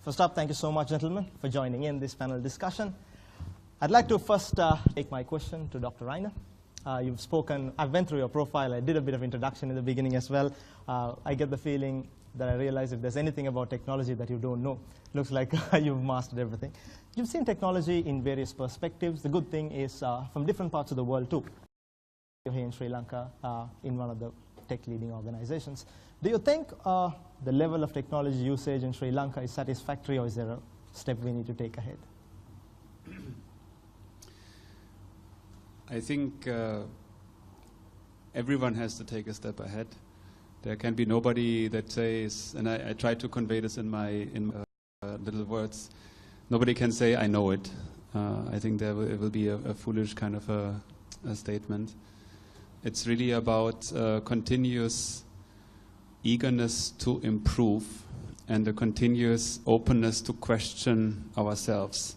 First up, thank you so much, gentlemen, for joining in this panel discussion. I'd like to first take my question to Dr. Rainer. You've spoken, I went through your profile, I did a bit of introduction in the beginning as well. I get the feeling that I realize if there's anything about technology that you don't know, looks like you've mastered everything. You've seen technology in various perspectives. The good thing is from different parts of the world too. You're here in Sri Lanka in one of the tech leading organizations. Do you think the level of technology usage in Sri Lanka is satisfactory, or is there a step we need to take ahead? I think everyone has to take a step ahead. There can be nobody that says, and I try to convey this in my little words, nobody can say, I know it. I think it will be a foolish kind of a statement. It's really about continuous eagerness to improve and a continuous openness to question ourselves.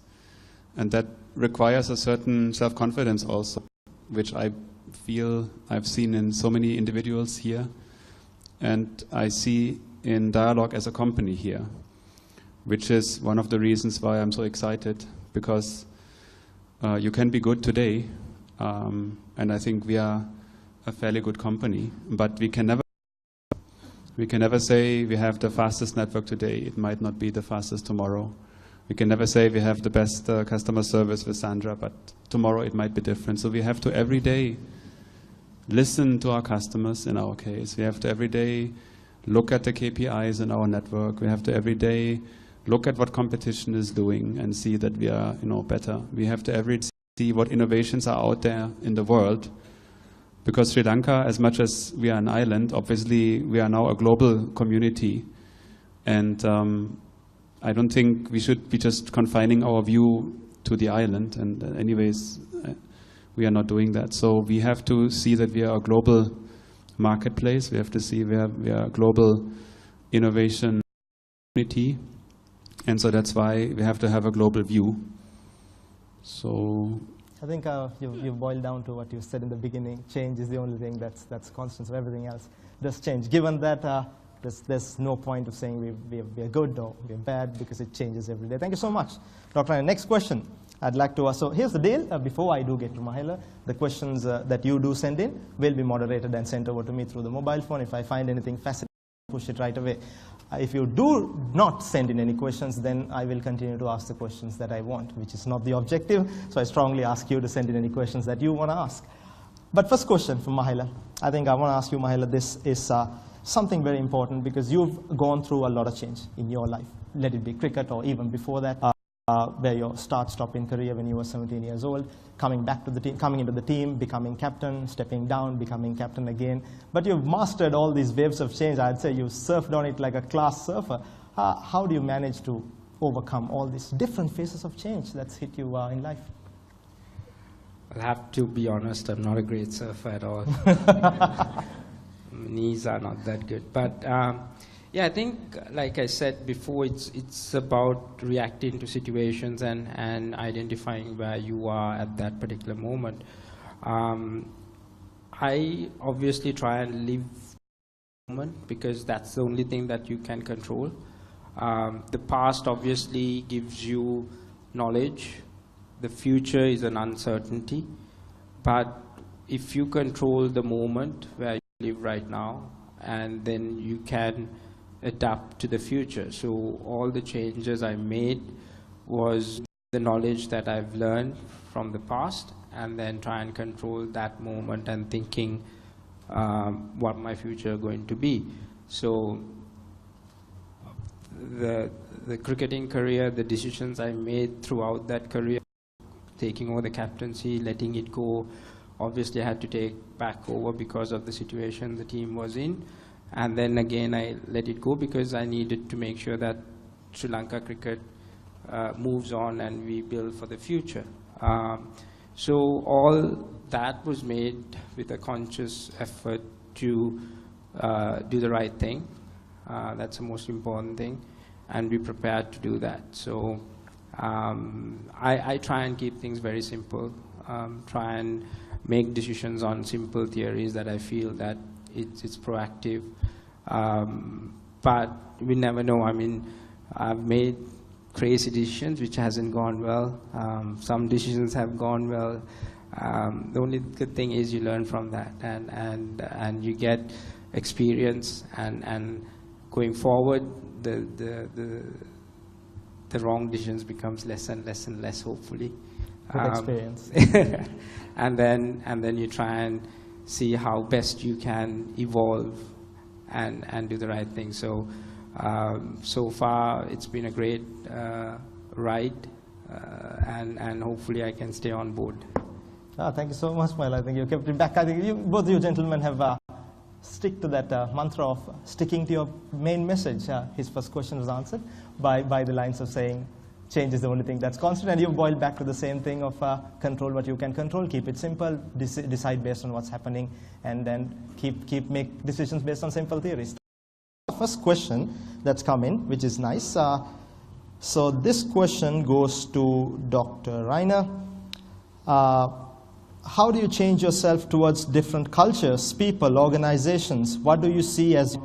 And that requires a certain self-confidence also, which I feel I've seen in so many individuals here, and I see in Dialog as a company here, which is one of the reasons why I'm so excited, because you can be good today, and I think we are a fairly good company, but we can never say we have the fastest network today. It might not be the fastest tomorrow. We can never say we have the best customer service with Sandra, but tomorrow it might be different. So we have to every day listen to our customers in our case. We have to every day look at the KPIs in our network. We have to every day look at what competition is doing and see that we are better. We have to every day see what innovations are out there in the world. Because Sri Lanka, as much as we are an island, obviously we are now a global community. And I don't think we should be just confining our view to the island. And anyways, we are not doing that. So we have to see that we are a global marketplace. We have to see we are a global innovation community. And so that's why we have to have a global view. So I think you've boiled down to what you said in the beginning. Change is the only thing that's constant, so everything else does change. Given that there's no point of saying we're good or we're bad, because it changes every day. Thank you so much, Dr. Rainer. Next question I'd like to ask. So here's the deal. Before I do get to Mahela, the questions that you do send in will be moderated and sent over to me through the mobile phone. If I find anything fascinating, push it right away. If you do not send in any questions, then I will continue to ask the questions that I want, which is not the objective. So I strongly ask you to send in any questions that you want to ask. But first question from Mahela. I think I want to ask you, Mahela, this is something very important, because you've gone through a lot of change in your life. Let it be cricket or even before that, where your stop in career when you were 17 years old, coming back to the team, coming into the team, becoming captain, stepping down, becoming captain again. But you've mastered all these waves of change. I'd say you surfed on it like a class surfer. How do you manage to overcome all these different phases of change that's hit you in life? I'll have to be honest, I'm not a great surfer at all. My knees are not that good. But yeah, I think, like I said before, it's about reacting to situations and identifying where you are at that particular moment. I obviously try and live the moment, because that's the only thing that you can control. The past obviously gives you knowledge. The future is an uncertainty. But if you control the moment where you live right now, and then you can adapt to the future. So all the changes I made was the knowledge that I've learned from the past, and then try and control that moment and thinking what my future is going to be. So the cricketing career, the decisions I made throughout that career, taking over the captaincy, letting it go, obviously I had to take back over because of the situation the team was in. And then again I let it go because I needed to make sure that Sri Lanka cricket moves on and we build for the future. So all that was made with a conscious effort to do the right thing. That's the most important thing, and be prepared to do that. So I try and keep things very simple, try and make decisions on simple theories that I feel that it's proactive. But we never know. I mean, I've made crazy decisions which hasn't gone well. Some decisions have gone well. The only good thing is you learn from that, and you get experience, and going forward, the wrong decisions becomes less and less and less, hopefully. Good experience. and then you try and see how best you can evolve and do the right thing. So so far it's been a great ride, and hopefully I can stay on board. Thank you so much, Mail. I think you kept it back. I think both you gentlemen have stick to that mantra of sticking to your main message. His first question was answered by the lines of saying, change is the only thing that's constant, and you boiled back to the same thing of control what you can control, keep it simple, decide based on what's happening, and then make decisions based on simple theories. First question that's come in, which is nice. So this question goes to Dr. Rainer. How do you change yourself towards different cultures, people, organizations? What do you see as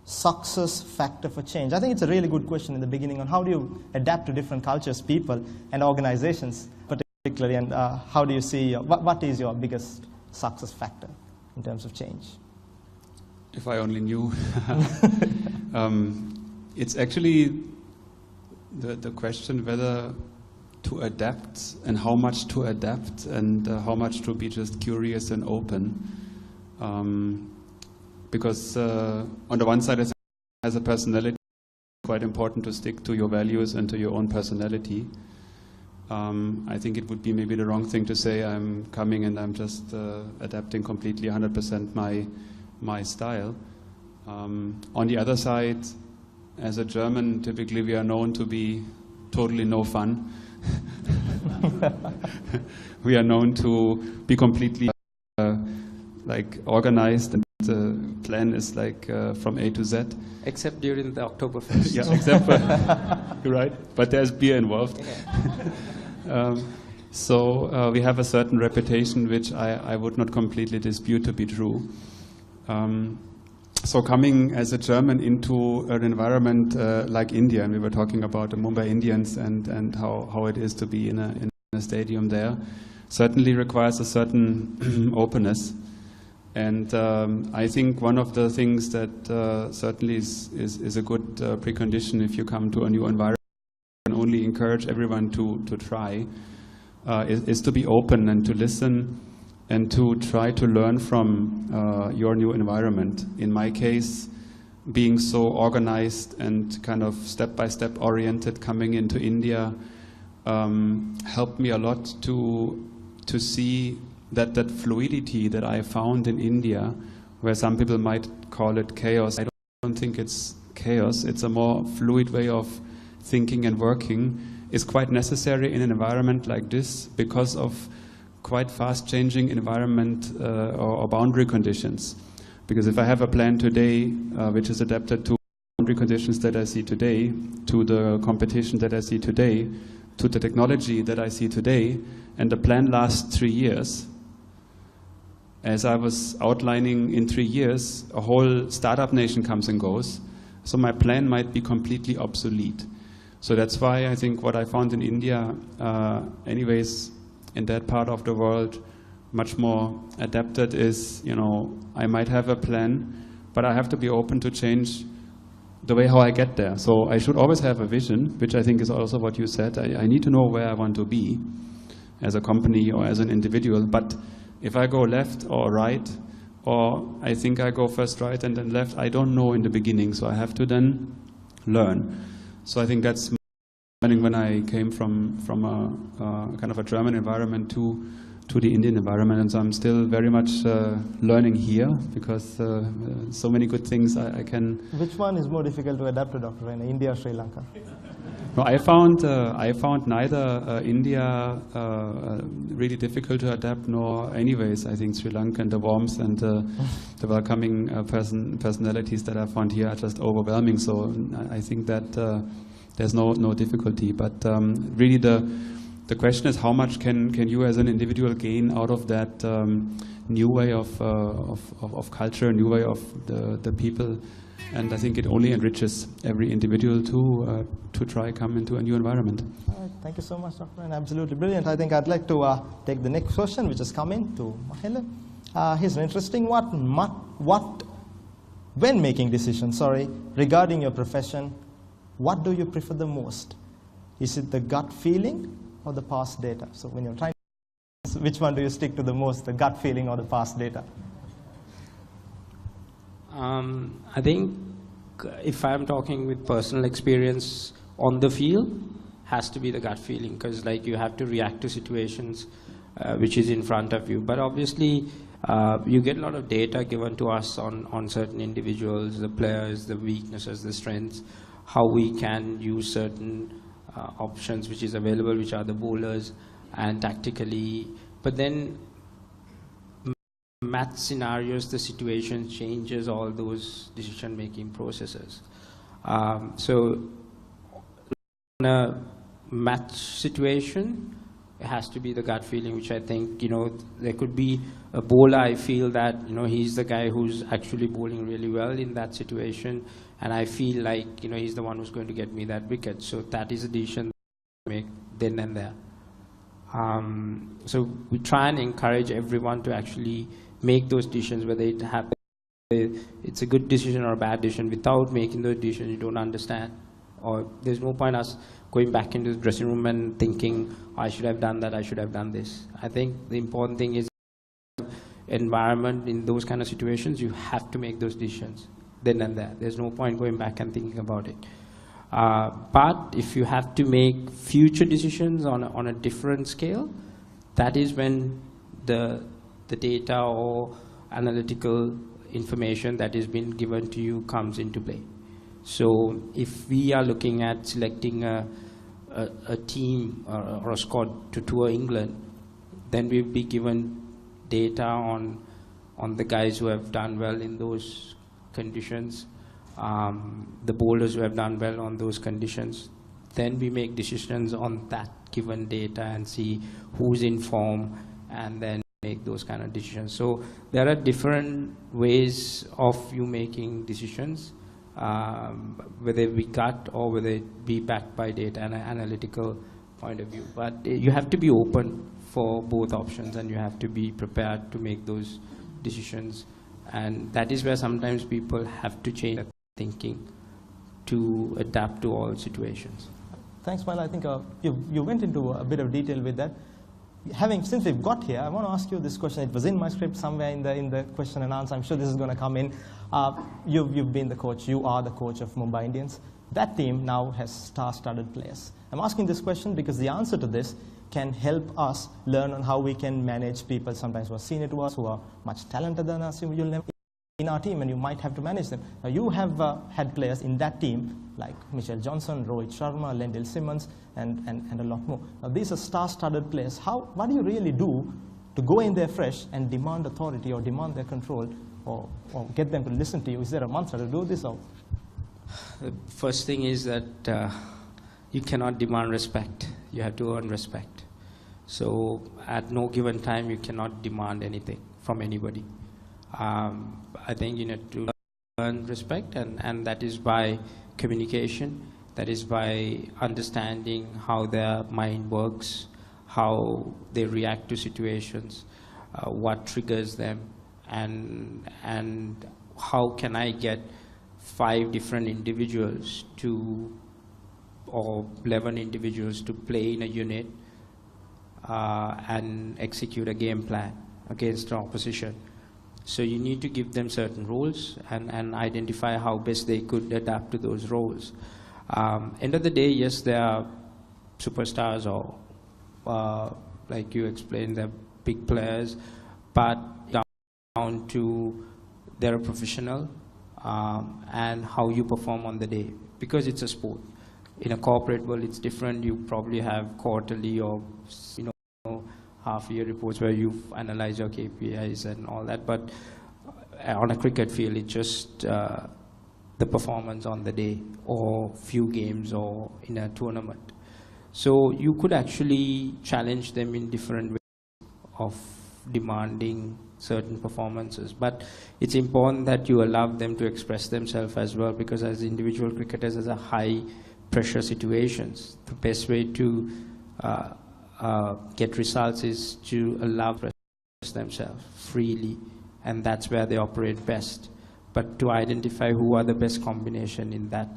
success factor for change? I think it's a really good question in the beginning on how do you adapt to different cultures, people, and organizations particularly, and how do you see, what is your biggest success factor in terms of change? If I only knew. It's actually the question whether to adapt and how much to adapt and how much to be just curious and open. Because on the one side, as a personality, it's quite important to stick to your values and to your own personality. I think it would be maybe the wrong thing to say I'm coming and I'm just adapting completely 100% my style. On the other side, as a German, typically we are known to be totally no fun. We are known to be completely like organized, and the plan is like from A to Z. Except during the Oktoberfest. Yeah, except for, you're right, but there's beer involved. Yeah. So we have a certain reputation which I would not completely dispute to be true. So coming as a German into an environment like India, and we were talking about the Mumbai Indians and how it is to be in a stadium there, certainly requires a certain openness. And I think one of the things that certainly is a good precondition if you come to a new environment, and only encourage everyone to try, is to be open and to listen and to try to learn from your new environment. In my case, being so organized and kind of step-by-step oriented coming into India helped me a lot to see that fluidity that I found in India, where some people might call it chaos. I don't think it's chaos. It's a more fluid way of thinking and working, is quite necessary in an environment like this because of quite fast-changing environment or boundary conditions. Because if I have a plan today which is adapted to boundary conditions that I see today, to the competition that I see today, to the technology that I see today, and the plan lasts 3 years, as I was outlining, in 3 years, a whole startup nation comes and goes, so my plan might be completely obsolete. So that's why I think what I found in India, anyways, in that part of the world, much more adapted is, you know, I might have a plan, but I have to be open to change the way how I get there. So I should always have a vision, which I think is also what you said. I need to know where I want to be as a company or as an individual. But if I go left or right, or I think I go first right and then left, I don't know in the beginning. So I have to then learn. So I think that's learning when I came from a kind of a German environment to the Indian environment, and so I'm still very much learning here because so many good things I can. Which one is more difficult to adapt to, Dr. Rainer, India or Sri Lanka? No, I found neither India really difficult to adapt, nor anyways I think Sri Lanka and the warmth and the welcoming personalities that I found here are just overwhelming. So I think that there's no difficulty. But really the question is, how much can you as an individual gain out of that new way of culture, new way of the people? And I think it only enriches every individual to try come into a new environment. All right, thank you so much, Dr. And absolutely brilliant. I think I'd like to take the next question, which has come in to Mahela. Here's an interesting one. When making decisions, regarding your profession, what do you prefer the most? Is it the gut feeling or the past data? So when you're trying to, which one do you stick to the most, the gut feeling or the past data? I think if I'm talking with personal experience on the field, has to be the gut feeling, because like you have to react to situations which is in front of you. But obviously you get a lot of data given to us on certain individuals, the players, the weaknesses, the strengths, how we can use certain options which is available, which are the bowlers, and tactically. But then match scenarios, the situation changes all those decision-making processes. So in a match situation, it has to be the gut feeling, which I think, there could be a bowler, I feel that, he's the guy who's actually bowling really well in that situation, and I feel like, he's the one who's going to get me that wicket. So that is a decision I make then and there. So we try and encourage everyone to actually make those decisions, whether it's a good decision or a bad decision. Without making those decisions, you don't understand, or there's no point us going back into the dressing room and thinking, I should have done that, I should have done this. I think the important thing is environment. In those kind of situations, you have to make those decisions then and there. There's no point going back and thinking about it. But if you have to make future decisions on a different scale, that is when the data or analytical information that has been given to you comes into play. So if we are looking at selecting a team or a squad to tour England, then we'll be given data on the guys who have done well in those conditions, the bowlers who have done well on those conditions. Then we make decisions on that given data and see who's in form, and then make those kind of decisions. So there are different ways of you making decisions, whether it be gut or whether it be backed by data and an analytical point of view. But you have to be open for both options, and you have to be prepared to make those decisions. And that is where sometimes people have to change their thinking to adapt to all situations. Thanks, Mahela. I think you went into a bit of detail with that. Since we've got here, I want to ask you this question. It was in my script somewhere in the question and answer. I'm sure this is going to come in. You've been the coach. You are the coach of Mumbai Indians. That team now has star-studded players. I'm asking this question because the answer to this can help us learn on how we can manage people sometimes who are senior to us, who are much talented than us. You'll never in our team, and you might have to manage them. Now, you have had players in that team like Michelle Johnson, Rohit Sharma, Lendl Simmons, and a lot more. Now, these are star-studded players. What do you really do to go in there fresh and demand authority or demand their control, or get them to listen to you? Is there a mantra to do this? Or? The first thing is that you cannot demand respect. You have to earn respect. So at no given time, you cannot demand anything from anybody. I think you need to earn respect, and that is by communication. That is by understanding how their mind works, how they react to situations, what triggers them, and how can I get 5 different individuals or 11 individuals to play in a unit and execute a game plan against the opposition. So you need to give them certain roles and identify how best they could adapt to those roles. End of the day, yes, there are superstars or, like you explained, they're big players, but down to they're a professional and how you perform on the day, because it's a sport. In a corporate world, it's different. You probably have quarterly or half-year reports where you analyze your KPIs and all that. But on a cricket field, it's just the performance on the day, or few games, or in a tournament. So you could actually challenge them in different ways of demanding certain performances. But it's important that you allow them to express themselves as well, because as individual cricketers, as a high pressure situations, the best way to get results is to allow them to express themselves freely, and that's where they operate best. But to identify who are the best combination in that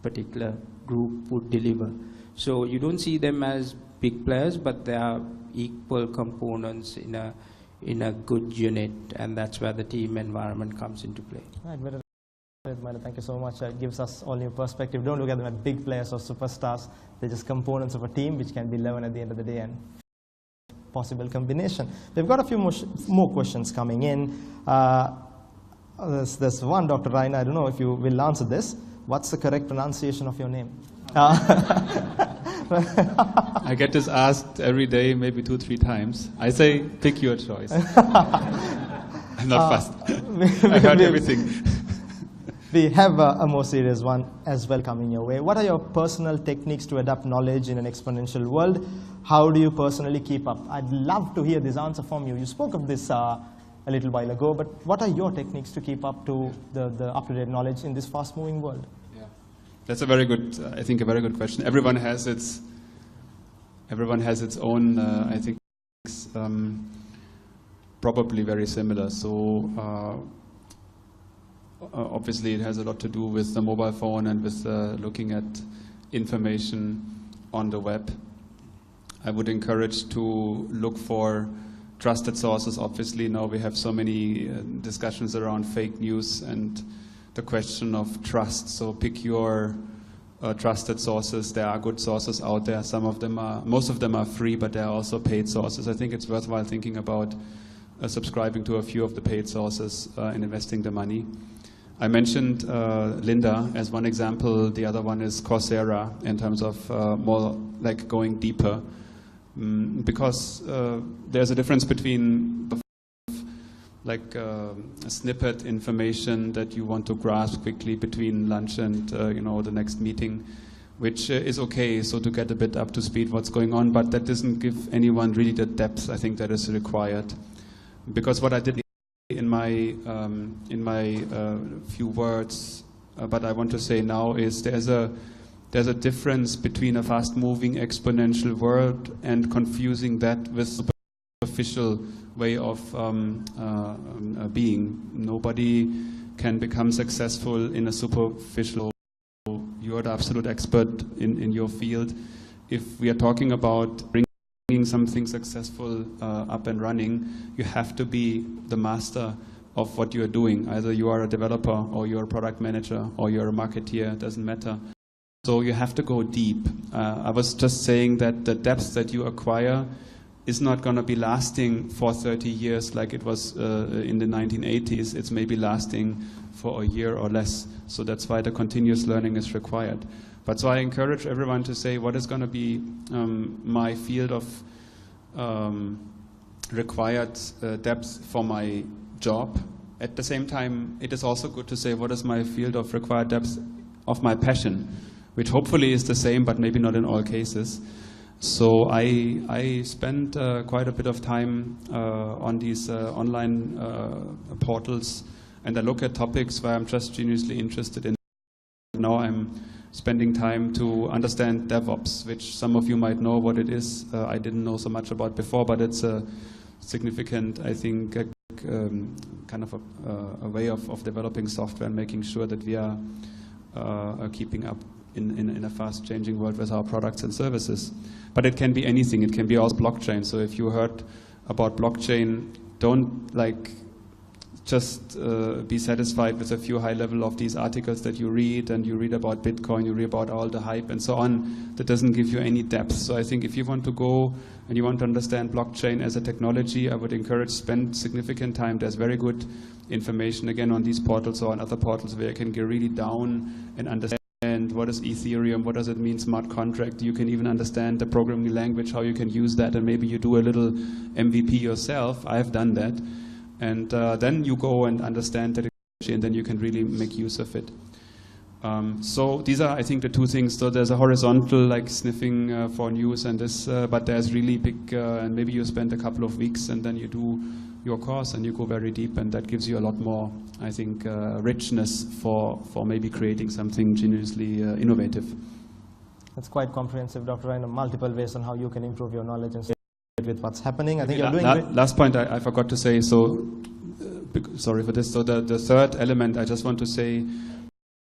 particular group would deliver. So you don't see them as big players, but they are equal components in a good unit, and that's where the team environment comes into play. Right, thank you so much. It gives us all new perspective. Don't look at them as big players or superstars. They're just components of a team which can be 11 at the end of the day, and possible combination. We've got a few more questions coming in. There's one, Dr. Raina, I don't know if you will answer this. What's the correct pronunciation of your name? I get this asked every day, maybe 2-3 times. I say, pick your choice. I'm not fussed. I heard everything. We have a more serious one as well coming your way. What are your personal techniques to adapt knowledge in an exponential world? How do you personally keep up? I'd love to hear this answer from you. You spoke of this a little while ago, but what are your techniques to keep up to the up-to-date knowledge in this fast-moving world? Yeah. That's a very good, I think, a very good question. Everyone has its own, I think, probably very similar. So obviously it has a lot to do with the mobile phone and with looking at information on the web. I would encourage to look for trusted sources. Obviously now we have so many discussions around fake news and the question of trust. So pick your trusted sources. There are good sources out there. Most of them are free, but there are also paid sources. I think it's worthwhile thinking about subscribing to a few of the paid sources and investing the money. I mentioned Lynda as one example. The other one is Coursera, in terms of more like going deeper. Because there's a difference between like a snippet information that you want to grasp quickly between lunch and the next meeting, which is okay, so to get a bit up to speed what's going on, but that doesn't give anyone really the depth I think that is required. Because what I did in my few words, but I want to say now, is there's a difference between a fast-moving exponential world and confusing that with superficial way of being. Nobody can become successful in a superficial. You're the absolute expert in your field. If we are talking about bringing something successful up and running, you have to be the master of what you're doing. Either you are a developer, or you're a product manager, or you're a marketeer, it doesn't matter. So you have to go deep. I was just saying that the depth that you acquire is not going to be lasting for 30 years like it was in the 1980s. It's maybe lasting for a year or less. So that's why the continuous learning is required. But so I encourage everyone to say, what is going to be my field of required depth for my job? At the same time, it is also good to say, what is my field of required depth of my passion, which hopefully is the same, but maybe not in all cases. So I spend quite a bit of time on these online portals, and I look at topics where I'm just genuinely interested in. Now I'm spending time to understand DevOps, which some of you might know what it is. I didn't know so much about before, but it's a significant, I think, kind of a way of developing software and making sure that we are keeping up in a fast-changing world with our products and services. But it can be anything. It can be also blockchain. So if you heard about blockchain, don't just be satisfied with a few high level of these articles that you read, and you read about Bitcoin, you read about all the hype and so on. That doesn't give you any depth. So I think if you want to go and you want to understand blockchain as a technology, I would encourage spend significant time. There's very good information again on these portals or on other portals where you can get really down and understand understand what is Ethereum, what does it mean smart contract. You can even understand the programming language, how you can use that, and maybe you do a little MVP yourself. I've done that. And then you go and understand that, and then you can really make use of it. So these are, I think, the two things. So there's a horizontal, like sniffing for news and this, but there's really big, and maybe you spend a couple of weeks and then you do your course and you go very deep, and that gives you a lot more, I think, richness for maybe creating something genuinely innovative. That's quite comprehensive, Dr. Ryan, multiple ways on how you can improve your knowledge and with what's happening. I think you're doing great. Last point I forgot to say, so sorry for this. So the third element I just want to say,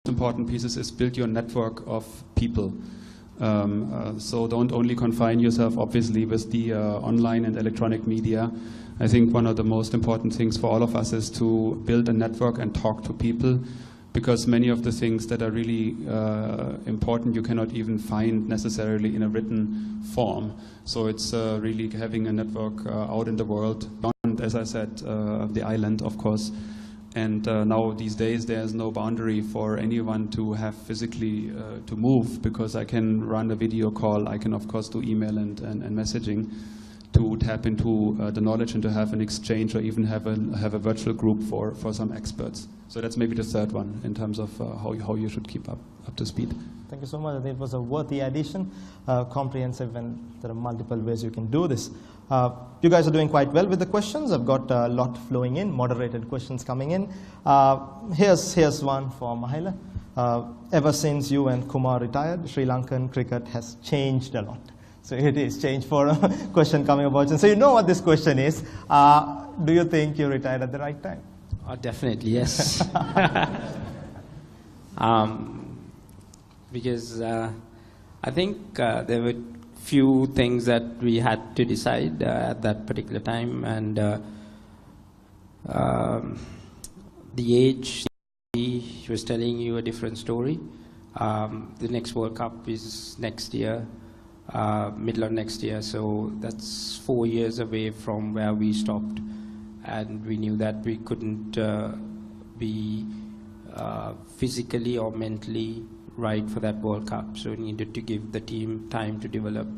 important pieces is build your network of people. So don't only confine yourself, obviously, with the online and electronic media. I think one of the most important things for all of us is to build a network and talk to people, because many of the things that are really important you cannot even find necessarily in a written form. So it's really having a network out in the world, beyond, as I said, the island, of course. And now these days there's no boundary for anyone to have physically to move, because I can run a video call, I can of course do email and messaging to tap into the knowledge and to have an exchange, or even have a virtual group for some experts. So that's maybe the third one in terms of how you should keep up to speed. Thank you so much. I think it was a worthy addition, comprehensive, and there are multiple ways you can do this. You guys are doing quite well with the questions. I've got a lot flowing in, moderated questions coming in. Here's one for Mahela. Ever since you and Kumar retired, Sri Lankan cricket has changed a lot. So it is changed for a question coming about. So you know what this question is. Do you think you retired at the right time? Definitely, yes. Because I think there were few things that we had to decide at that particular time, and the age, she was telling you a different story. The next World Cup is next year, middle of next year, so that's 4 years away from where we stopped, and we knew that we couldn't be physically or mentally right for that World Cup, so we needed to give the team time to develop.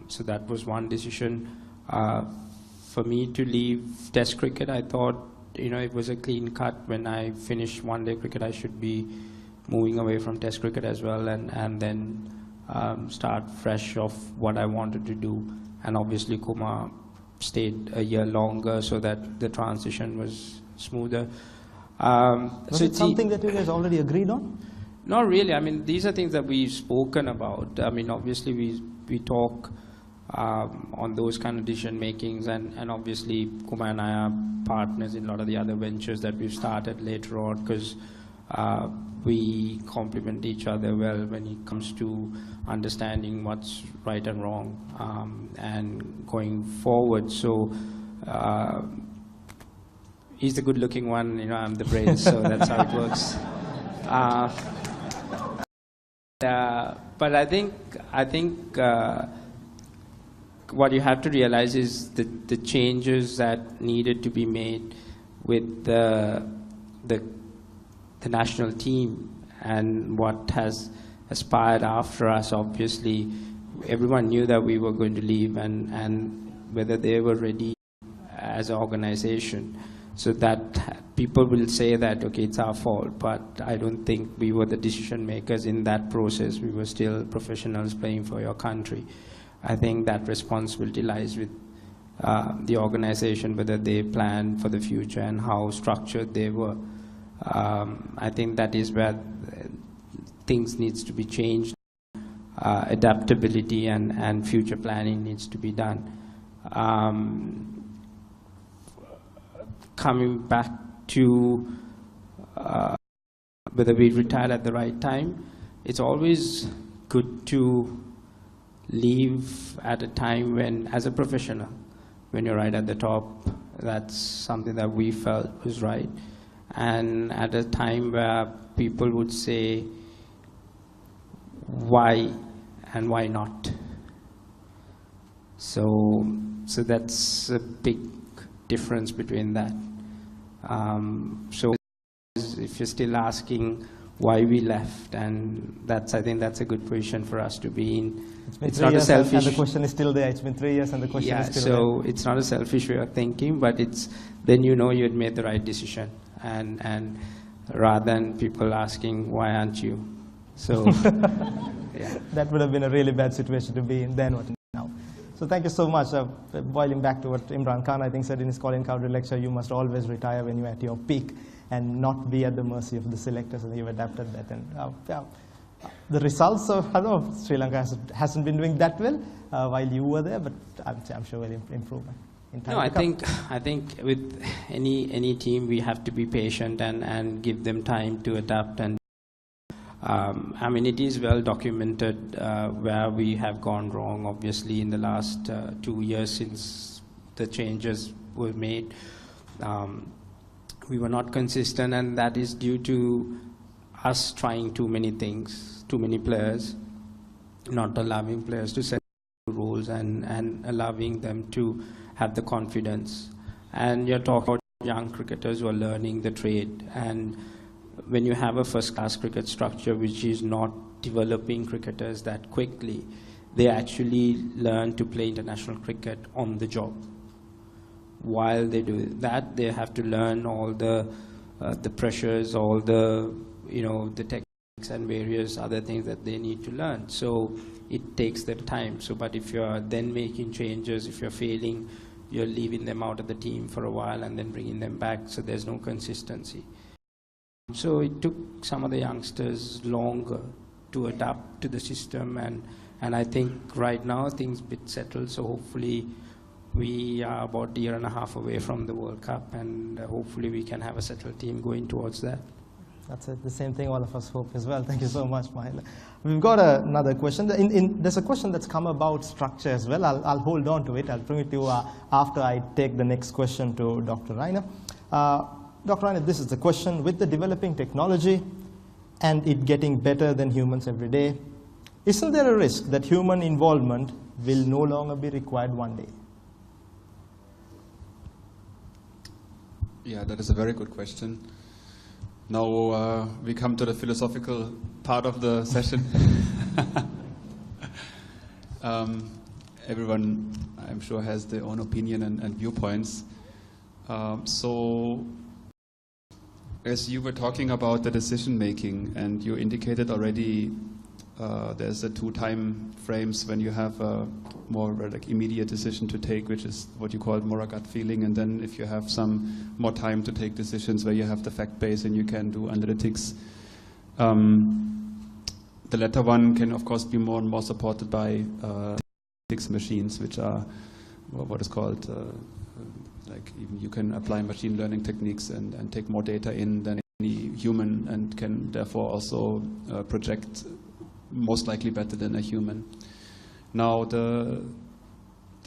So that was one decision. For me to leave Test cricket, I thought, it was a clean cut. When I finished one-day cricket, I should be moving away from Test cricket as well, and then start fresh of what I wanted to do. And obviously Kumar stayed a year longer so that the transition was smoother. Was it something that you guys already agreed on? Not really. I mean, these are things that we've spoken about. I mean, obviously we talk on those kind of decision makings, and obviously Kumar and I are partners in a lot of the other ventures that we've started later on, because we complement each other well when it comes to understanding what's right and wrong and going forward. So he's the good-looking one, I'm the brains, so that's how it works. But I think what you have to realize is the changes that needed to be made with the national team and what has aspired after us. Obviously, everyone knew that we were going to leave, and whether they were ready as an organization. So that people will say that, okay, it's our fault, but I don't think we were the decision makers in that process. We were still professionals playing for your country. I think that responsibility lies with the organization, whether they plan for the future and how structured they were. I think that is where things needs to be changed. Adaptability and future planning needs to be done. Coming back to whether we retired at the right time, it's always good to leave at a time when, as a professional, when you're right at the top, that's something that we felt was right. And at a time where people would say, why and why not? So that's a big difference between that. So if you're still asking why we left, and I think that's a good position for us to be in. It's not a selfish. And the question is still there. It's been 3 years, and the question is still there. So it's not a selfish way of thinking, but it's then you know you had made the right decision, and rather than people asking why aren't you, so yeah, that would have been a really bad situation to be in then. What now? So thank you so much. Boiling back to what Imran Khan, I think, said in his Colin Cowdrey lecture, you must always retire when you're at your peak and not be at the mercy of the selectors, and you've adapted that. And the results of, I don't know, Sri Lanka hasn't been doing that well while you were there, but I'm sure we'll improve in time. No, I think with any team, we have to be patient and give them time to adapt. And I mean, it is well documented where we have gone wrong, obviously, in the last 2 years since the changes were made. We were not consistent, and that is due to us trying too many things, too many players, not allowing players to set rules and allowing them to have the confidence. And you're talking about young cricketers who are learning the trade, and when you have a first-class cricket structure which is not developing cricketers that quickly, they actually learn to play international cricket on the job. While they do that, they have to learn all the pressures, all the the techniques and various other things that they need to learn. So it takes their time. So, but if you're then making changes, if you're failing, you're leaving them out of the team for a while and then bringing them back. So there's no consistency. So it took some of the youngsters longer to adapt to the system, and I think right now things a bit settled. So hopefully we are about a year and a half away from the World Cup, and hopefully we can have a settled team going towards that. That's it. The same thing all of us hope as well. Thank you so much, Mahela. We've got another question. There's a question that's come about structure as well. I'll hold on to it. I'll bring it to you after I take the next question to Dr. Rainer. Dr. Rainer, this is the question. With the developing technology and it getting better than humans every day, isn't there a risk that human involvement will no longer be required one day? Yeah, that is a very good question. Now we come to the philosophical part of the session. Everyone, I'm sure, has their own opinion and viewpoints. So, as you were talking about the decision making, and you indicated already there's the 2 time frames when you have a more like immediate decision to take, which is what you call more a gut feeling, and then if you have some more time to take decisions where you have the fact base and you can do analytics. The latter one can of course be more and more supported by analytics machines, which are what is called like even you can apply machine learning techniques and take more data in than any human, and can therefore also project most likely better than a human. Now the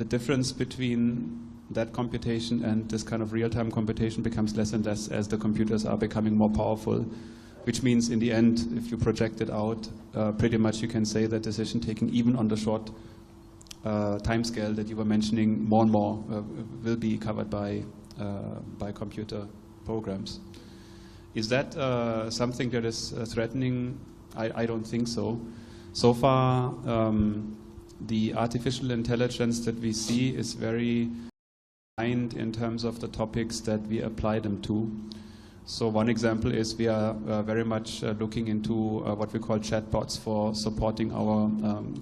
difference between that computation and this kind of real-time computation becomes less and less as the computers are becoming more powerful, which means in the end, if you project it out, pretty much you can say that decision taking, even on the short time scale that you were mentioning, more and more will be covered by computer programs. Is that something that is threatening? I don't think so. So far, the artificial intelligence that we see is very defined in terms of the topics that we apply them to. So one example is we are very much looking into what we call chatbots for supporting our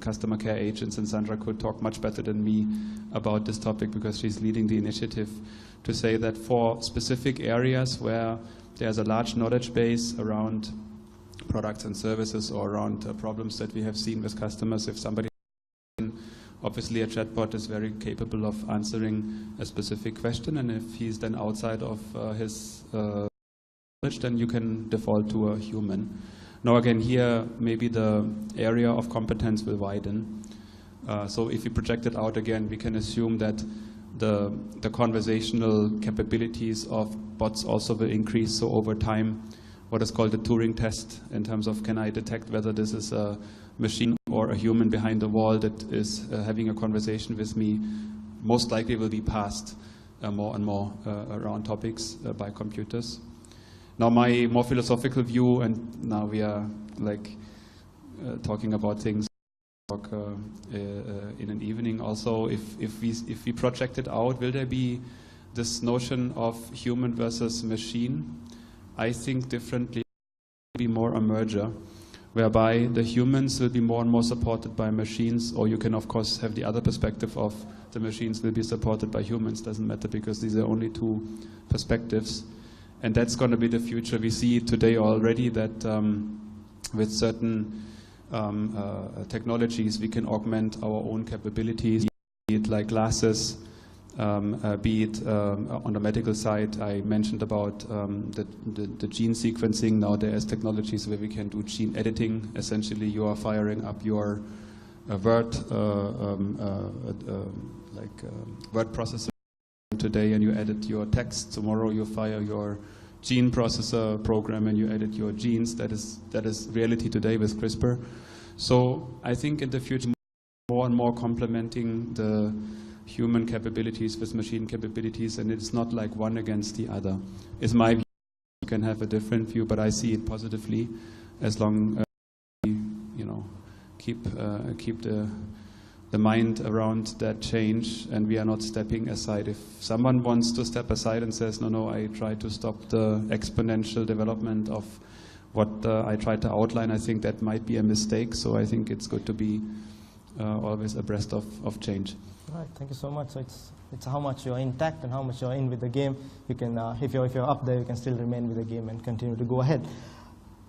customer care agents, and Sandra could talk much better than me about this topic because she's leading the initiative, to say that for specific areas where there's a large knowledge base around products and services or around problems that we have seen with customers, if somebody, obviously a chatbot is very capable of answering a specific question, and if he's then outside of his knowledge, then you can default to a human. Now again, here maybe the area of competence will widen. So if we project it out again, we can assume that the conversational capabilities of bots also will increase. So over time, what is called the Turing test, in terms of can I detect whether this is a machine or a human behind the wall that is having a conversation with me, most likely will be passed more and more around topics by computers. Now my more philosophical view, and now we are like talking about things in an evening also, if we project it out, will there be this notion of human versus machine? I think differently, be more a merger, whereby the humans will be more and more supported by machines, or you can of course have the other perspective of the machines will be supported by humans, doesn't matter, because these are only two perspectives. And that's going to be the future. We see today already that with certain technologies we can augment our own capabilities, be it like glasses, be it on the medical side. I mentioned about the gene sequencing. Now there is technologies where we can do gene editing. Essentially you are firing up your word processor today and you edit your text. Tomorrow you fire your gene processor program and you edit your genes. That is reality today with CRISPR. So I think in the future more and more complementing the human capabilities with machine capabilities, and it's not like one against the other. Is my view. You can have a different view, but I see it positively as long as we, keep the mind around that change, and we are not stepping aside. If someone wants to step aside and says, no, I try to stop the exponential development of what I tried to outline, I think that might be a mistake. So I think it's good to be always abreast of change. All right, thank you so much. So it's how much you're intact and how much you're in with the game. You can, if you're up there, you can still remain with the game and continue to go ahead.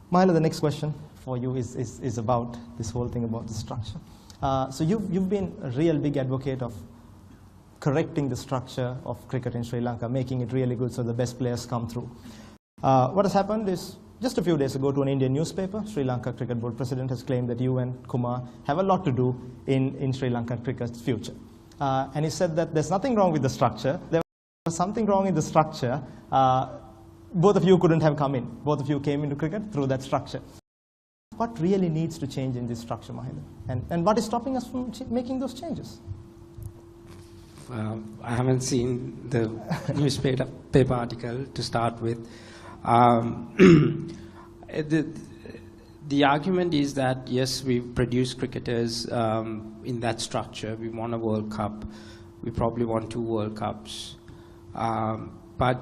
Milo, the next question for you is about this whole thing about the structure. So you've been a real big advocate of correcting the structure of cricket in Sri Lanka, making it really good so the best players come through. What has happened is, just a few days ago to an Indian newspaper, Sri Lanka Cricket Board President has claimed that you and Kumar have a lot to do in Sri Lanka cricket's future. And he said that there's nothing wrong with the structure. There was something wrong in the structure. Both of you couldn't have come in. Both of you came into cricket through that structure. What really needs to change in this structure, Mahila? And what is stopping us from making those changes? I haven't seen the newspaper article to start with. The argument is that, yes, we produce cricketers in that structure. We won a World Cup. We probably won 2 World Cups. But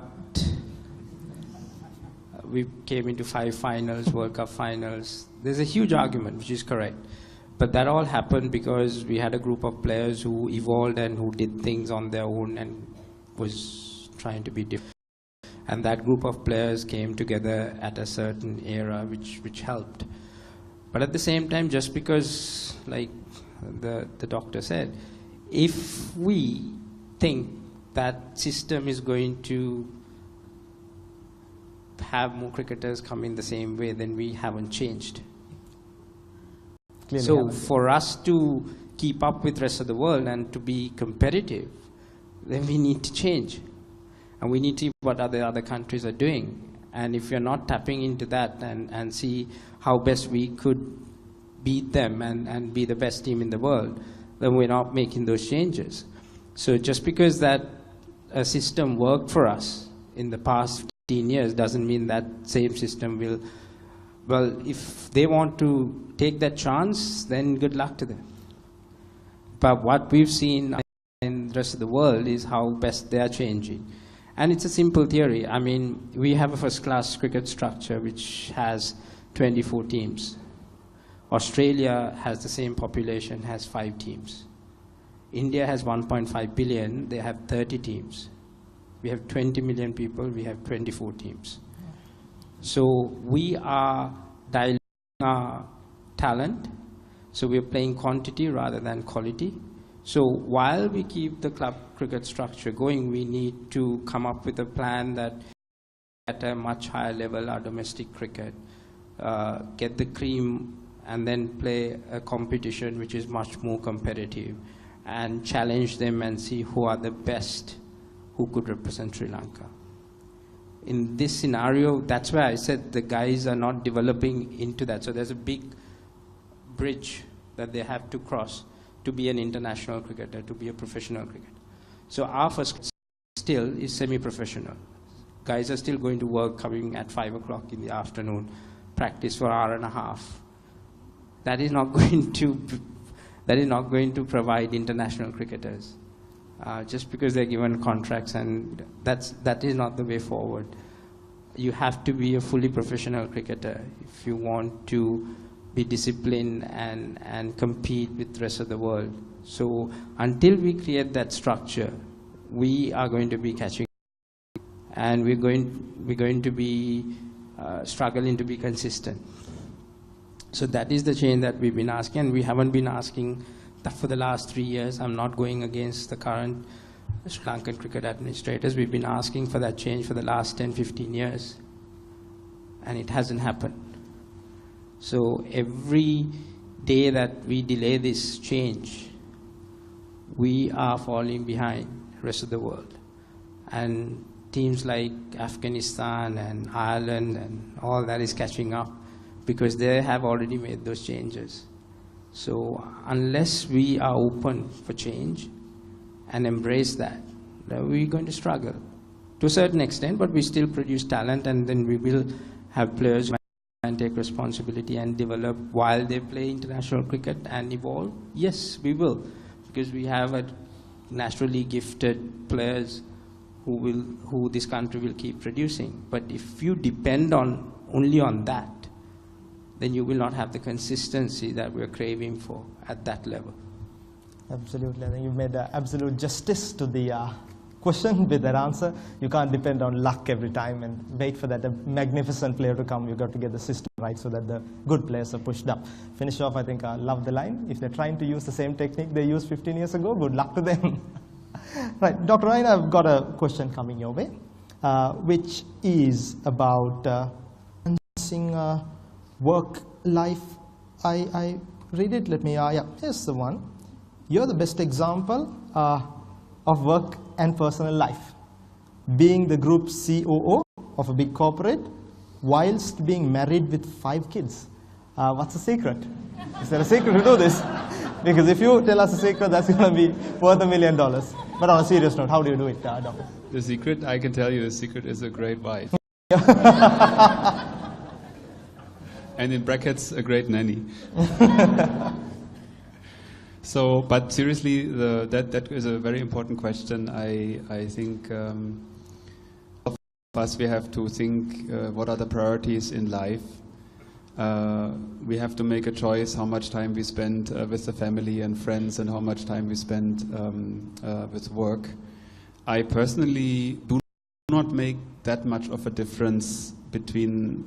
we came into 5 finals, World Cup finals. There's a huge argument, which is correct. But that all happened because we had a group of players who evolved and who did things on their own and was trying to be different. And that group of players came together at a certain era, which helped. But at the same time, just because, like the doctor said, if we think that system is going to have more cricketers come in the same way, then we haven't changed. Clearly so for us to keep up with the rest of the world and to be competitive, then we need to change. And we need to see what other countries are doing. And if you're not tapping into that and see how best we could beat them and be the best team in the world, then we're not making those changes. So just because that a system worked for us in the past 15 years doesn't mean that same system will, well, if they want to take that chance, then good luck to them. But what we've seen in the rest of the world is how best they are changing. And it's a simple theory. I mean, we have a first-class cricket structure which has 24 teams. Australia has the same population, has 5 teams. India has 1.5 billion, they have 30 teams. We have 20 million people, we have 24 teams. So we are diluting our talent, so we're playing quantity rather than quality. So while we keep the club cricket structure going, we need to come up with a plan that at a much higher level our domestic cricket, get the cream and then play a competition which is much more competitive and challenge them and see who are the best who could represent Sri Lanka. In this scenario, that's why I said the guys are not developing into that. So there's a big bridge that they have to cross to be an international cricketer, to be a professional cricketer. So our first still is semi-professional. guys are still going to work, coming at 5 o'clock in the afternoon, practice for an hour and a half. That is not going to provide international cricketers. Just because they're given contracts, and that is not the way forward. You have to be a fully professional cricketer if you want to be disciplined and compete with the rest of the world. So until we create that structure, we are going to be catching up, and we're going to be struggling to be consistent. So that is the change that we've been asking, and we haven't been asking that for the last 3 years. I'm not going against the current Sri Lankan cricket administrators. We've been asking for that change for the last 10, 15 years, and it hasn't happened. So every day that we delay this change, we are falling behind the rest of the world. And teams like Afghanistan and Ireland and all that is catching up because they have already made those changes. So unless we are open for change and embrace that, we're going to struggle to a certain extent, but we still produce talent, and then we will have players who can take responsibility and develop while they play international cricket and evolve. Yes, we will, because we have a naturally gifted players who this country will keep producing. But if you depend only on that, then you will not have the consistency that we're craving for at that level. Absolutely. I think you've made absolute justice to the question with that answer. You can't depend on luck every time and wait for that magnificent player to come. You've got to get the system right so that the good players are pushed up. Finish off, I think, love the line. If they're trying to use the same technique they used 15 years ago, good luck to them. Right, Dr. Ryan, I've got a question coming your way, which is about balancing work life. I read it, let me, yeah, here's the one. You're the best example of work and personal life. Being the group COO of a big corporate whilst being married with 5 kids. What's the secret? Is there a secret to do this? Because if you tell us a secret, that's going to be worth $1 million. But on a serious note, how do you do it, Doctor? The secret, I can tell you, the secret is a great wife. And in brackets, a great nanny. So, but seriously, that is a very important question. I think of us, we have to think what are the priorities in life. We have to make a choice how much time we spend with the family and friends and how much time we spend with work. I personally do not make that much of a difference between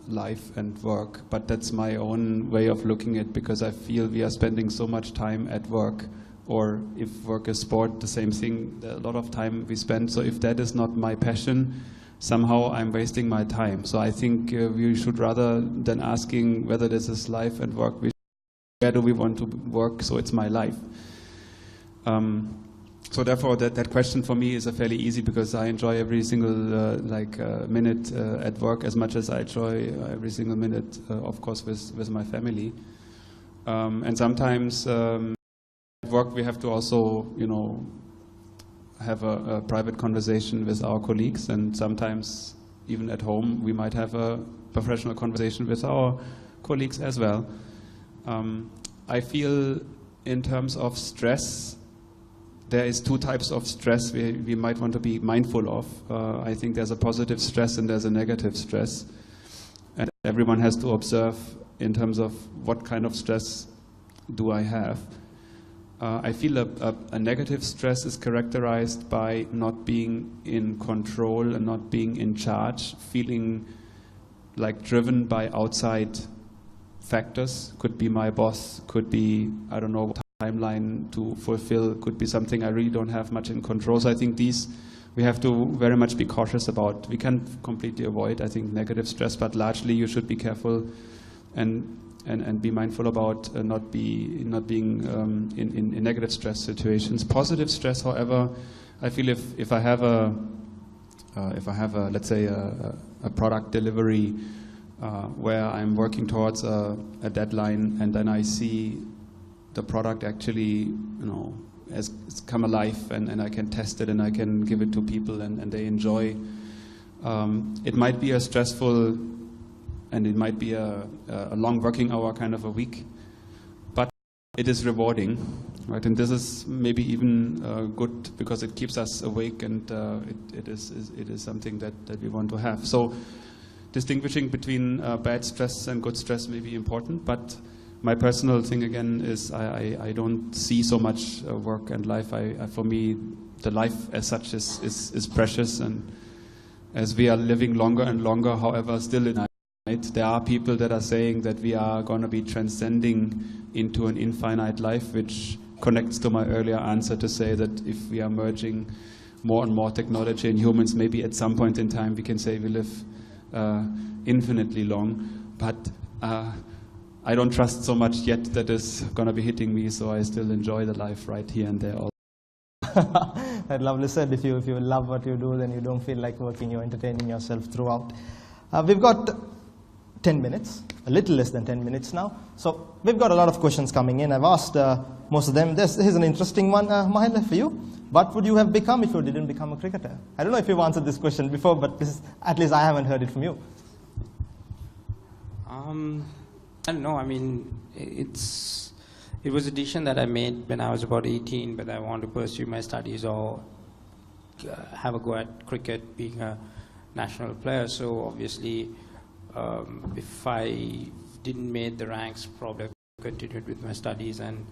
life and work, but that's my own way of looking at it, because I feel we are spending so much time at work, or if work is sport, the same thing, a lot of time we spend. So if that is not my passion, somehow I'm wasting my time. So I think we should, rather than asking whether this is life and work, where do we want to work so it's my life. So therefore, that question for me is a fairly easy, because I enjoy every single minute at work as much as I enjoy every single minute, of course, with my family. And sometimes at work we have to also, have a private conversation with our colleagues, and sometimes even at home we might have a professional conversation with our colleagues as well. I feel in terms of stress, there is 2 types of stress we might want to be mindful of. I think there's a positive stress and there's a negative stress. And everyone has to observe in terms of what kind of stress do I have. I feel a negative stress is characterized by not being in control and not being in charge, feeling like driven by outside factors. Could be my boss, could be, I don't know, timeline to fulfill, could be something I really don't have much in control. So I think these we have to very much be cautious about. We can't completely avoid, I think, negative stress, but largely you should be careful and be mindful about not being in negative stress situations. Positive stress, however, I feel if I have a let's say a product delivery where I'm working towards a deadline, and then I see the product actually, has come alive, and I can test it and I can give it to people and they enjoy It might be a stressful, and it might be a long working hour kind of a week, but it is rewarding, right? And this is maybe even good because it keeps us awake, and it is something that we want to have. So distinguishing between bad stress and good stress may be important, but my personal thing again is I don't see so much work and life. For me, the life as such is precious, and as we are living longer and longer, however, still in night, there are people that are saying that we are going to be transcending into an infinite life, which connects to my earlier answer to say that if we are merging more and more technology and humans, maybe at some point in time we can say we live infinitely long. But I don't trust so much yet that is going to be hitting me, so I still enjoy the life right here and there. That lovely said. If you love what you do, then you don't feel like working. You're entertaining yourself throughout. We've got 10 minutes, a little less than 10 minutes now. So we've got a lot of questions coming in. I've asked most of them. Here's an interesting one, Mahela, for you. What would you have become if you didn't become a cricketer? I don't know if you've answered this question before, but at least I haven't heard it from you. I don't know. I mean, it was a decision that I made when I was about 18, whether I want to pursue my studies or have a go at cricket, being a national player. So obviously, if I didn't make the ranks, probably I continued with my studies, and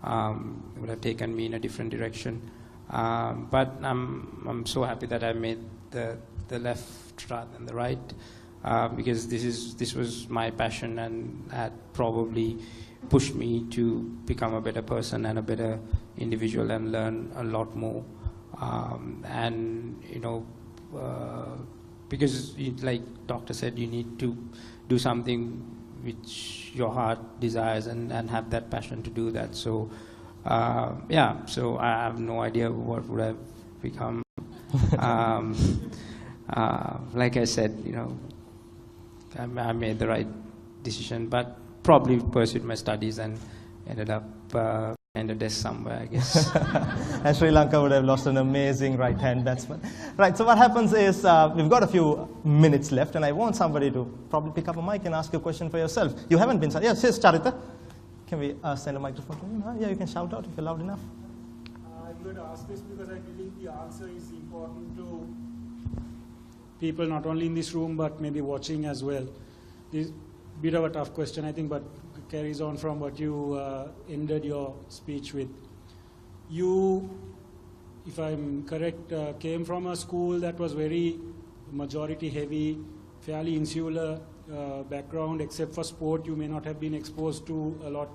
it would have taken me in a different direction. But I'm so happy that I made the left rather than the right, because this was my passion, and had probably pushed me to become a better person and a better individual and learn a lot more. And you know, because like Doctor said, you need to do something which your heart desires and have that passion to do that. So yeah, so I have no idea what would have become. Like I said, you know, I made the right decision, but probably pursued my studies and ended up in a desk somewhere, I guess. And Sri Lanka would have lost an amazing right-hand batsman. Right, so what happens is we've got a few minutes left, and I want somebody to probably pick up a mic and ask a question for yourself. You haven't been... Yes, here's Charita. Can we send a microphone to you? Yeah, you can shout out if you're loud enough. I'm going to ask this because I believe the answer is important to people not only in this room but maybe watching as well. This is a bit of a tough question, I think, but carries on from what you ended your speech with. You, if I'm correct, came from a school that was very majority heavy, fairly insular background. Except for sport, you may not have been exposed to a lot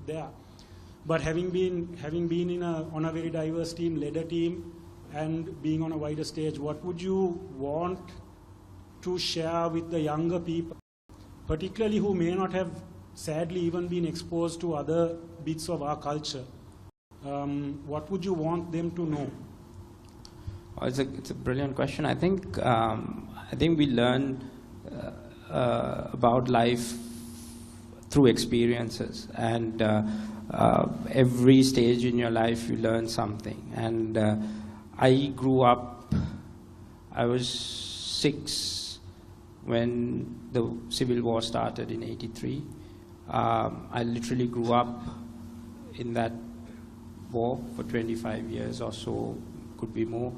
there. But having been on a very diverse team, led a team, and being on a wider stage, what would you want to share with the younger people, particularly who may not have sadly even been exposed to other bits of our culture? What would you want them to know? Oh, it's a brilliant question. I think we learn about life through experiences, and every stage in your life you learn something. And I grew up, I was 6 when the Civil War started in '83. I literally grew up in that war for 25 years or so, could be more.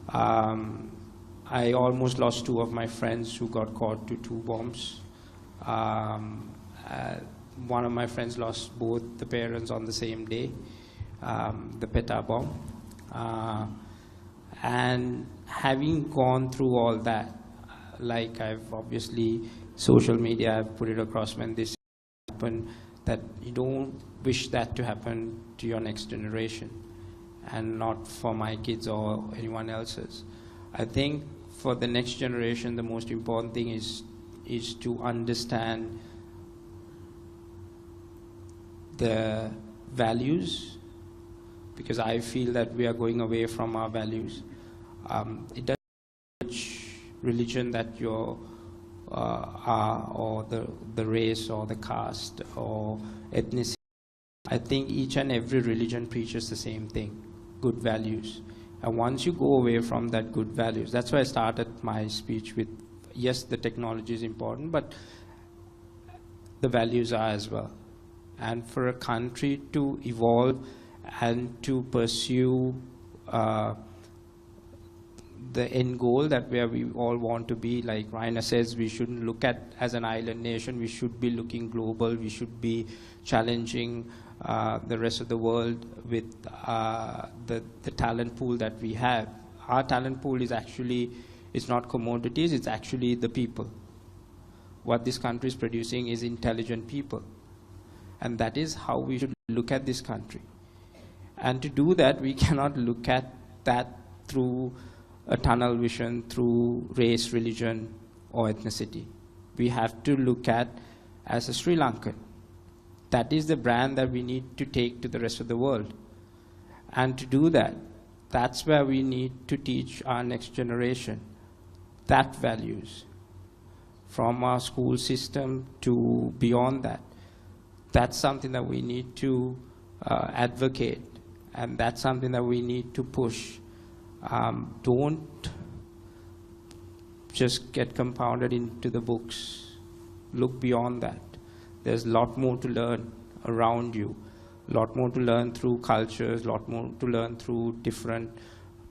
I almost lost 2 of my friends who got caught to 2 bombs. One of my friends lost both the parents on the same day, the Peta bomb. And having gone through all that, like I've obviously, social media, I've put it across when this happened, that you don't wish that to happen to your next generation, and not for my kids or anyone else's. I think for the next generation, the most important thing is to understand the values, because I feel that we are going away from our values. It doesn't matter which religion that you are, or the race, or the caste, or ethnicity. I think each and every religion preaches the same thing: good values. And once you go away from that good values, that's why I started my speech with, yes, the technology is important, but the values are as well. And for a country to evolve and to pursue the end goal that where we all want to be, like Rainer says, we shouldn't look at as an island nation, we should be looking global, we should be challenging the rest of the world with the talent pool that we have. Our talent pool is actually, it's not commodities, it's actually the people. What this country is producing is intelligent people. And that is how we should look at this country. And to do that, we cannot look at that through a tunnel vision, through race, religion, or ethnicity. We have to look at as a Sri Lankan. That is the brand that we need to take to the rest of the world. And to do that, that's where we need to teach our next generation that values. From our school system to beyond that. That's something that we need to advocate, and that's something that we need to push. Don't just get compounded into the books. Look beyond that. There's a lot more to learn around you, a lot more to learn through cultures, a lot more to learn through different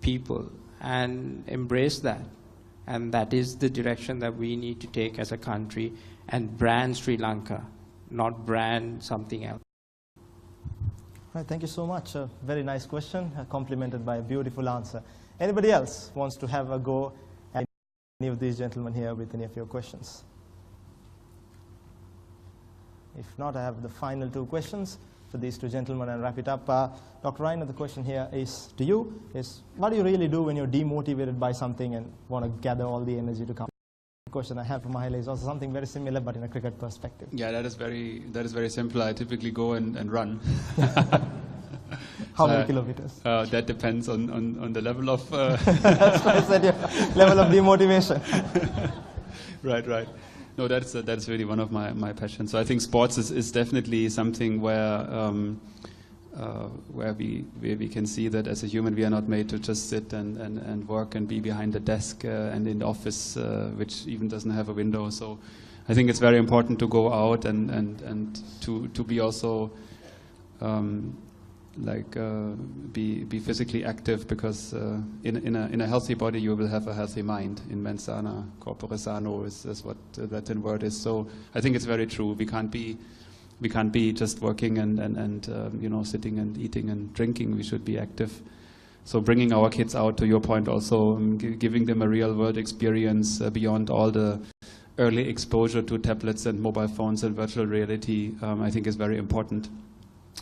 people, and embrace that. And that is the direction that we need to take as a country and brand Sri Lanka, not brand something else. Right, thank you so much. A very nice question, complemented by a beautiful answer. Anybody else wants to have a go at any of these gentlemen here with any of your questions? If not, I have the final two questions for these two gentlemen and wrap it up. Dr. Rainer, the question here is to you, is what do you really do when you're demotivated by something and want to gather all the energy to come? The question I have for Mahela is also something very similar, but in a cricket perspective. Yeah, that is very simple. I typically go and run. How many kilometers? That depends on the level of... That's why I said, yeah, level of demotivation. Right. No, that's really one of my passions. So I think sports is definitely something where we can see that as a human we are not made to just sit and work and be behind the desk and in the office, which even doesn't have a window. So I think it's very important to go out and to be also be physically active, because in a healthy body you will have a healthy mind. In mens sana corpore sano is what the Latin word is. So I think it's very true. We can't be just working and sitting and eating and drinking. We should be active. So bringing our kids out, to your point also, giving them a real world experience beyond all the early exposure to tablets and mobile phones and virtual reality, I think is very important,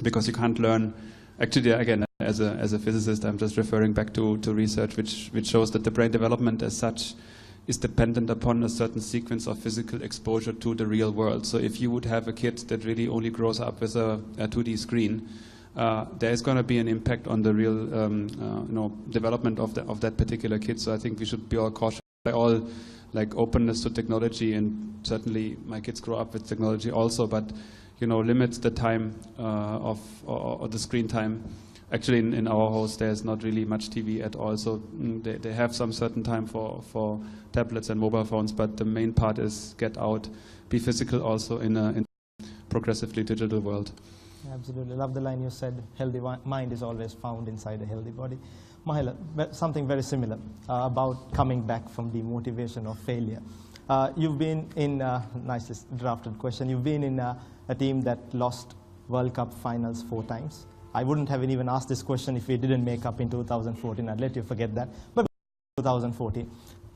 because you can't learn. Actually, again, as a physicist, I'm just referring back to research which shows that the brain development as such is dependent upon a certain sequence of physical exposure to the real world. So if you would have a kid that really only grows up with a 2D screen, there is going to be an impact on the real development of that particular kid. So I think we should be all cautious, all like openness to technology, and certainly my kids grow up with technology also, but limit the time or the screen time. Actually, in our house, there's not really much TV at all, so they have some certain time for tablets and mobile phones, but the main part is get out, be physical also in a progressively digital world. Absolutely. Love the line you said, healthy mind is always found inside a healthy body. Mahela, something very similar about coming back from demotivation or failure. You've been in, nicely drafted question, you've been in a team that lost World Cup finals 4 times. I wouldn't have even asked this question if we didn't make up in 2014. I'd let you forget that. But 2014,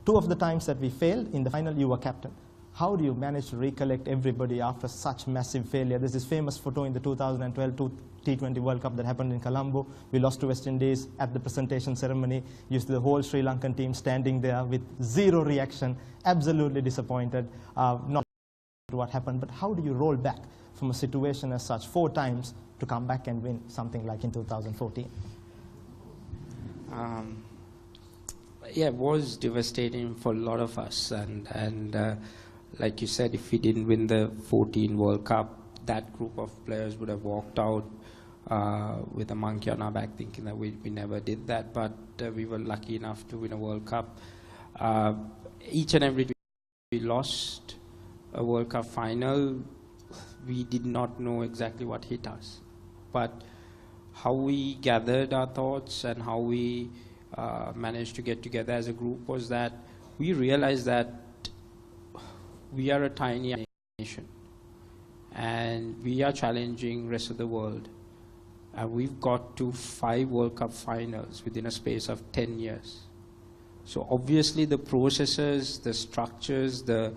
2 of the times that we failed, in the final you were captain. How do you manage to recollect everybody after such massive failure? There's this famous photo in the 2012 T20 World Cup that happened in Colombo. We lost to West Indies at the presentation ceremony. You see the whole Sri Lankan team standing there with zero reaction, absolutely disappointed, not what happened. But how do you roll back from a situation as such 4 times to come back and win something like in 2014? Yeah, it was devastating for a lot of us, and like you said, if we didn't win the 14 World Cup, that group of players would have walked out with a monkey on our back, thinking that we never did that, but we were lucky enough to win a World Cup. Each and every time we lost a World Cup final, we did not know exactly what hit us. But how we gathered our thoughts and how we managed to get together as a group was that we realized that we are a tiny nation and we are challenging the rest of the world. And we've got to 5 World Cup finals within a space of 10 years. So obviously the processes, the structures, the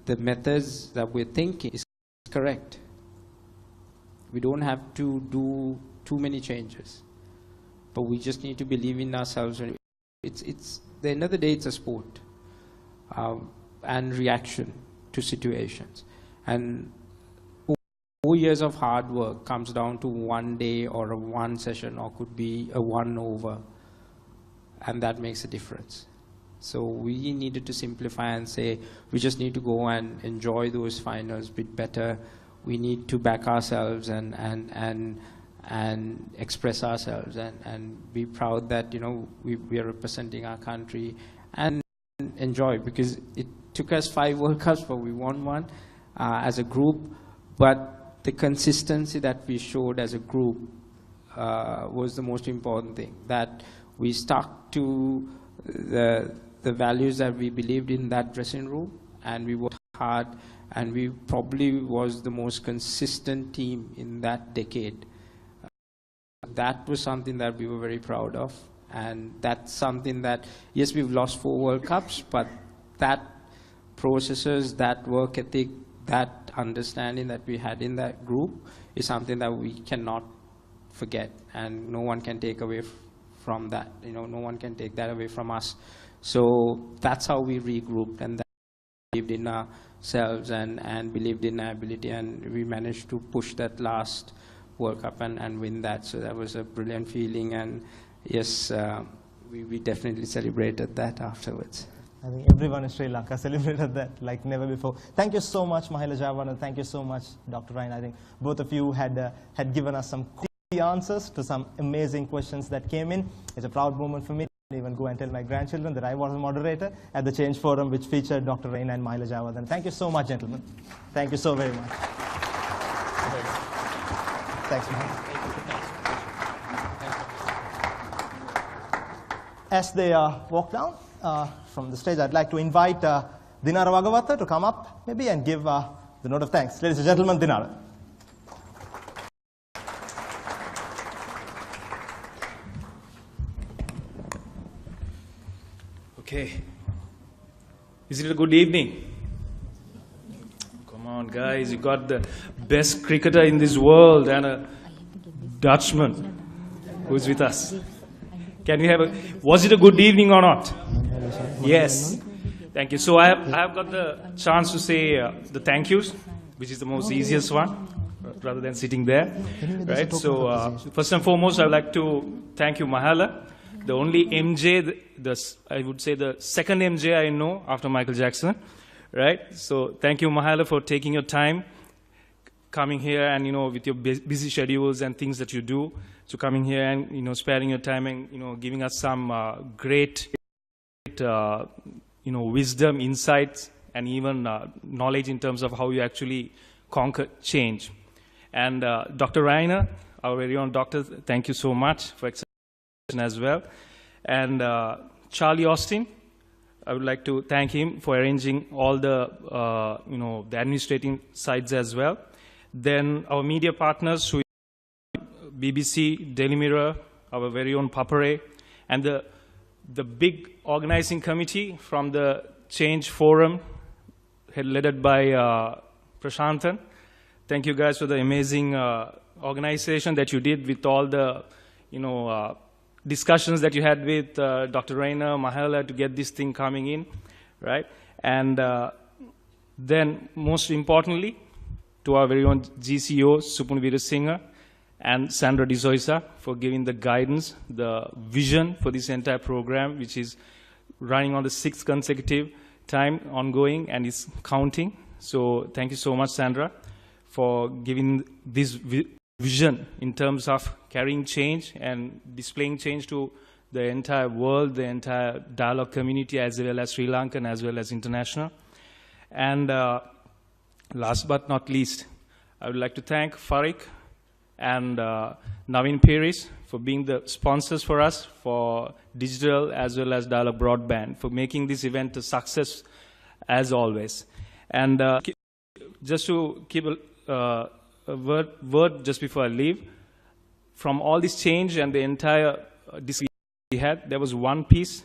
methods that we're thinking is correct. We don't have to do too many changes, but we just need to believe in ourselves. It's the end of the day, it's a sport and reaction to situations. And 4 years of hard work comes down to one day or a one session, or could be a one over, and that makes a difference. So we needed to simplify and say we just need to go and enjoy those finals a bit better. We need to back ourselves and express ourselves and be proud that, you know, we are representing our country, and enjoy, because it took us 5 World Cups, but we won one as a group. But the consistency that we showed as a group was the most important thing, that we stuck to the values that we believed in that dressing room, and we worked hard, and we probably was the most consistent team in that decade. That was something that we were very proud of, and that's something that, yes, we've lost 4 World Cups, but that processes, that work ethic, that understanding that we had in that group is something that we cannot forget, and no one can take away from that. You know, no one can take that away from us. So that's how we regrouped, and that believed in ourselves and believed in our ability, and we managed to push that last World Cup and win that. So that was a brilliant feeling, and yes, we definitely celebrated that afterwards. I think everyone in Sri Lanka celebrated that like never before. Thank you so much, Mahela Jayawardena. Thank you so much, Dr. Raina. I think both of you had given us some key answers to some amazing questions that came in. It's a proud moment for me to even go and tell my grandchildren that I was a moderator at the Change Forum, which featured Dr. Raina and Mahela Jayawardena. Thank you so much, gentlemen. Thank you so very much. Thanks, Mahela. As they walk down from the stage, I'd like to invite Dinara Wagawatha to come up maybe and give the note of thanks. Ladies and gentlemen, Dinara. Okay. Is it a good evening? Come on, guys. You got the best cricketer in this world and a Dutchman who's with us. Can we have a... Was it a good evening or not? Yes. Thank you. So I have got the chance to say the thank yous, which is the most easiest one, rather than sitting there. Right? So first and foremost, I would like to thank you, Mahela. The only MJ, I would say the second MJ I know after Michael Jackson. Right? So thank you, Mahela, for taking your time, coming here and, you know, with your busy schedules and things that you do, to coming here and, you know, sparing your time and, you know, giving us some great, you know, wisdom, insights, and even knowledge in terms of how you actually conquer change. And Dr. Raina, our very own doctor, thank you so much for accepting as well. And Charlie Austin, I would like to thank him for arranging all the, you know, the administrative sides as well. Then our media partners, who BBC, Daily Mirror, our very own Papare, and the big organizing committee from the Change Forum, led by Prashantan. Thank you guys for the amazing organization that you did with all the, you know, discussions that you had with Dr. Raina, Mahela to get this thing coming in, right? And then, most importantly, to our very own GCO, Supun Veerasinghe, and Sandra D'Souza for giving the guidance, the vision for this entire program, which is running on the 6th consecutive time ongoing and is counting. So thank you so much, Sandra, for giving this vision in terms of carrying change and displaying change to the entire world, the entire dialogue community, as well as Sri Lankan, as well as international. And last but not least, I would like to thank Farik and Naveen Peris for being the sponsors for us for digital as well as dialogue broadband, for making this event a success as always. And just to keep a word just before I leave, from all this change and the entire discussion we had, there was one piece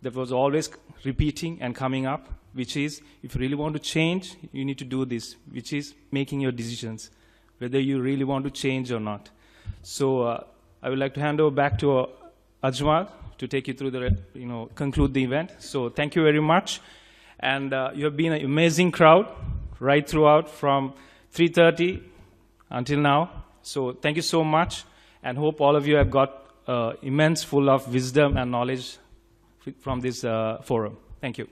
that was always repeating and coming up, which is, if you really want to change, you need to do this, which is making your decisions, whether you really want to change or not. So I would like to hand over back to Ajmal to take you through the, conclude the event. So thank you very much. And you have been an amazing crowd right throughout from 3:30 until now. So thank you so much, and hope all of you have got immense full of wisdom and knowledge from this forum. Thank you.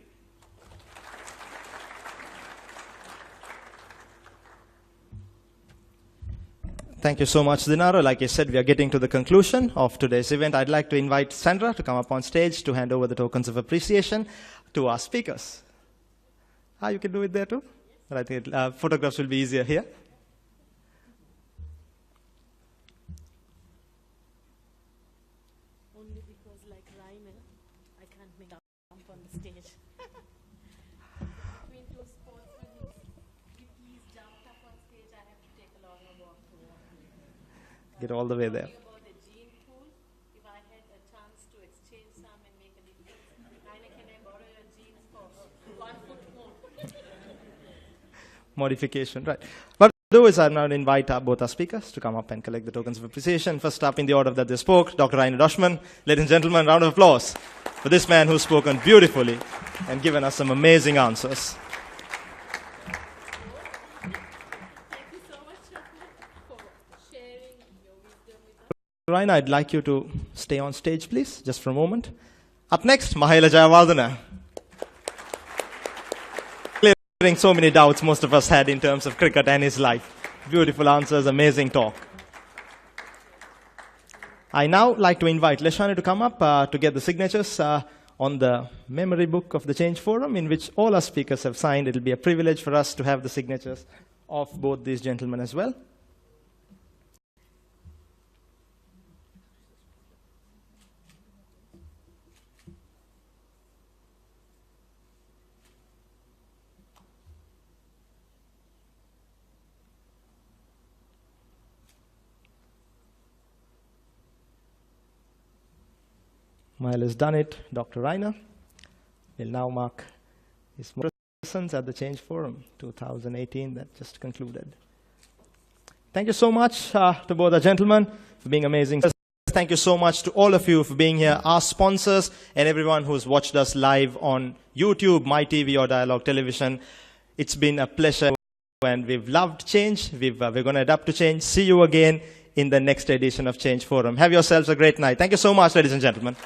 Thank you so much, Dinaro. Like I said, we are getting to the conclusion of today's event. I'd like to invite Sandra to come up on stage to hand over the tokens of appreciation to our speakers. You can do it there too? But I think photographs will be easier here. Only because, like Rainer, I can't make up on the stage. Between two sports, if he's jumped up on stage, I have to take a longer walk to walk. Get all the way there. About the gene pool, if I had a chance to exchange some and make a difference, Rainer, can I borrow your genes for 1 foot more? Modification, right. What I'll do is I'll now invite both our speakers to come up and collect the tokens of appreciation. First up in the order that they spoke, Dr. Rainer Doschmann. Ladies and gentlemen, round of applause for this man who's spoken beautifully and given us some amazing answers. Thank you so much, for sharing your wisdom with us. Rainer, I'd like you to stay on stage, please, just for a moment. Up next, Mahela Jayawardena. Clearing so many doubts most of us had in terms of cricket and his life. Beautiful answers, amazing talk. I now like to invite Leshani to come up to get the signatures on the memory book of the Change Forum, in which all our speakers have signed. It'll be a privilege for us to have the signatures of both these gentlemen as well. Mahel has done it. Dr. Rainer will now mark his presence at the Change Forum 2018 that just concluded. Thank you so much to both the gentlemen for being amazing. Thank you so much to all of you for being here, our sponsors, and everyone who's watched us live on YouTube, MyTV, or Dialogue Television. It's been a pleasure, and we've loved change. We're going to adapt to change. See you again in the next edition of Change Forum. Have yourselves a great night. Thank you so much, ladies and gentlemen.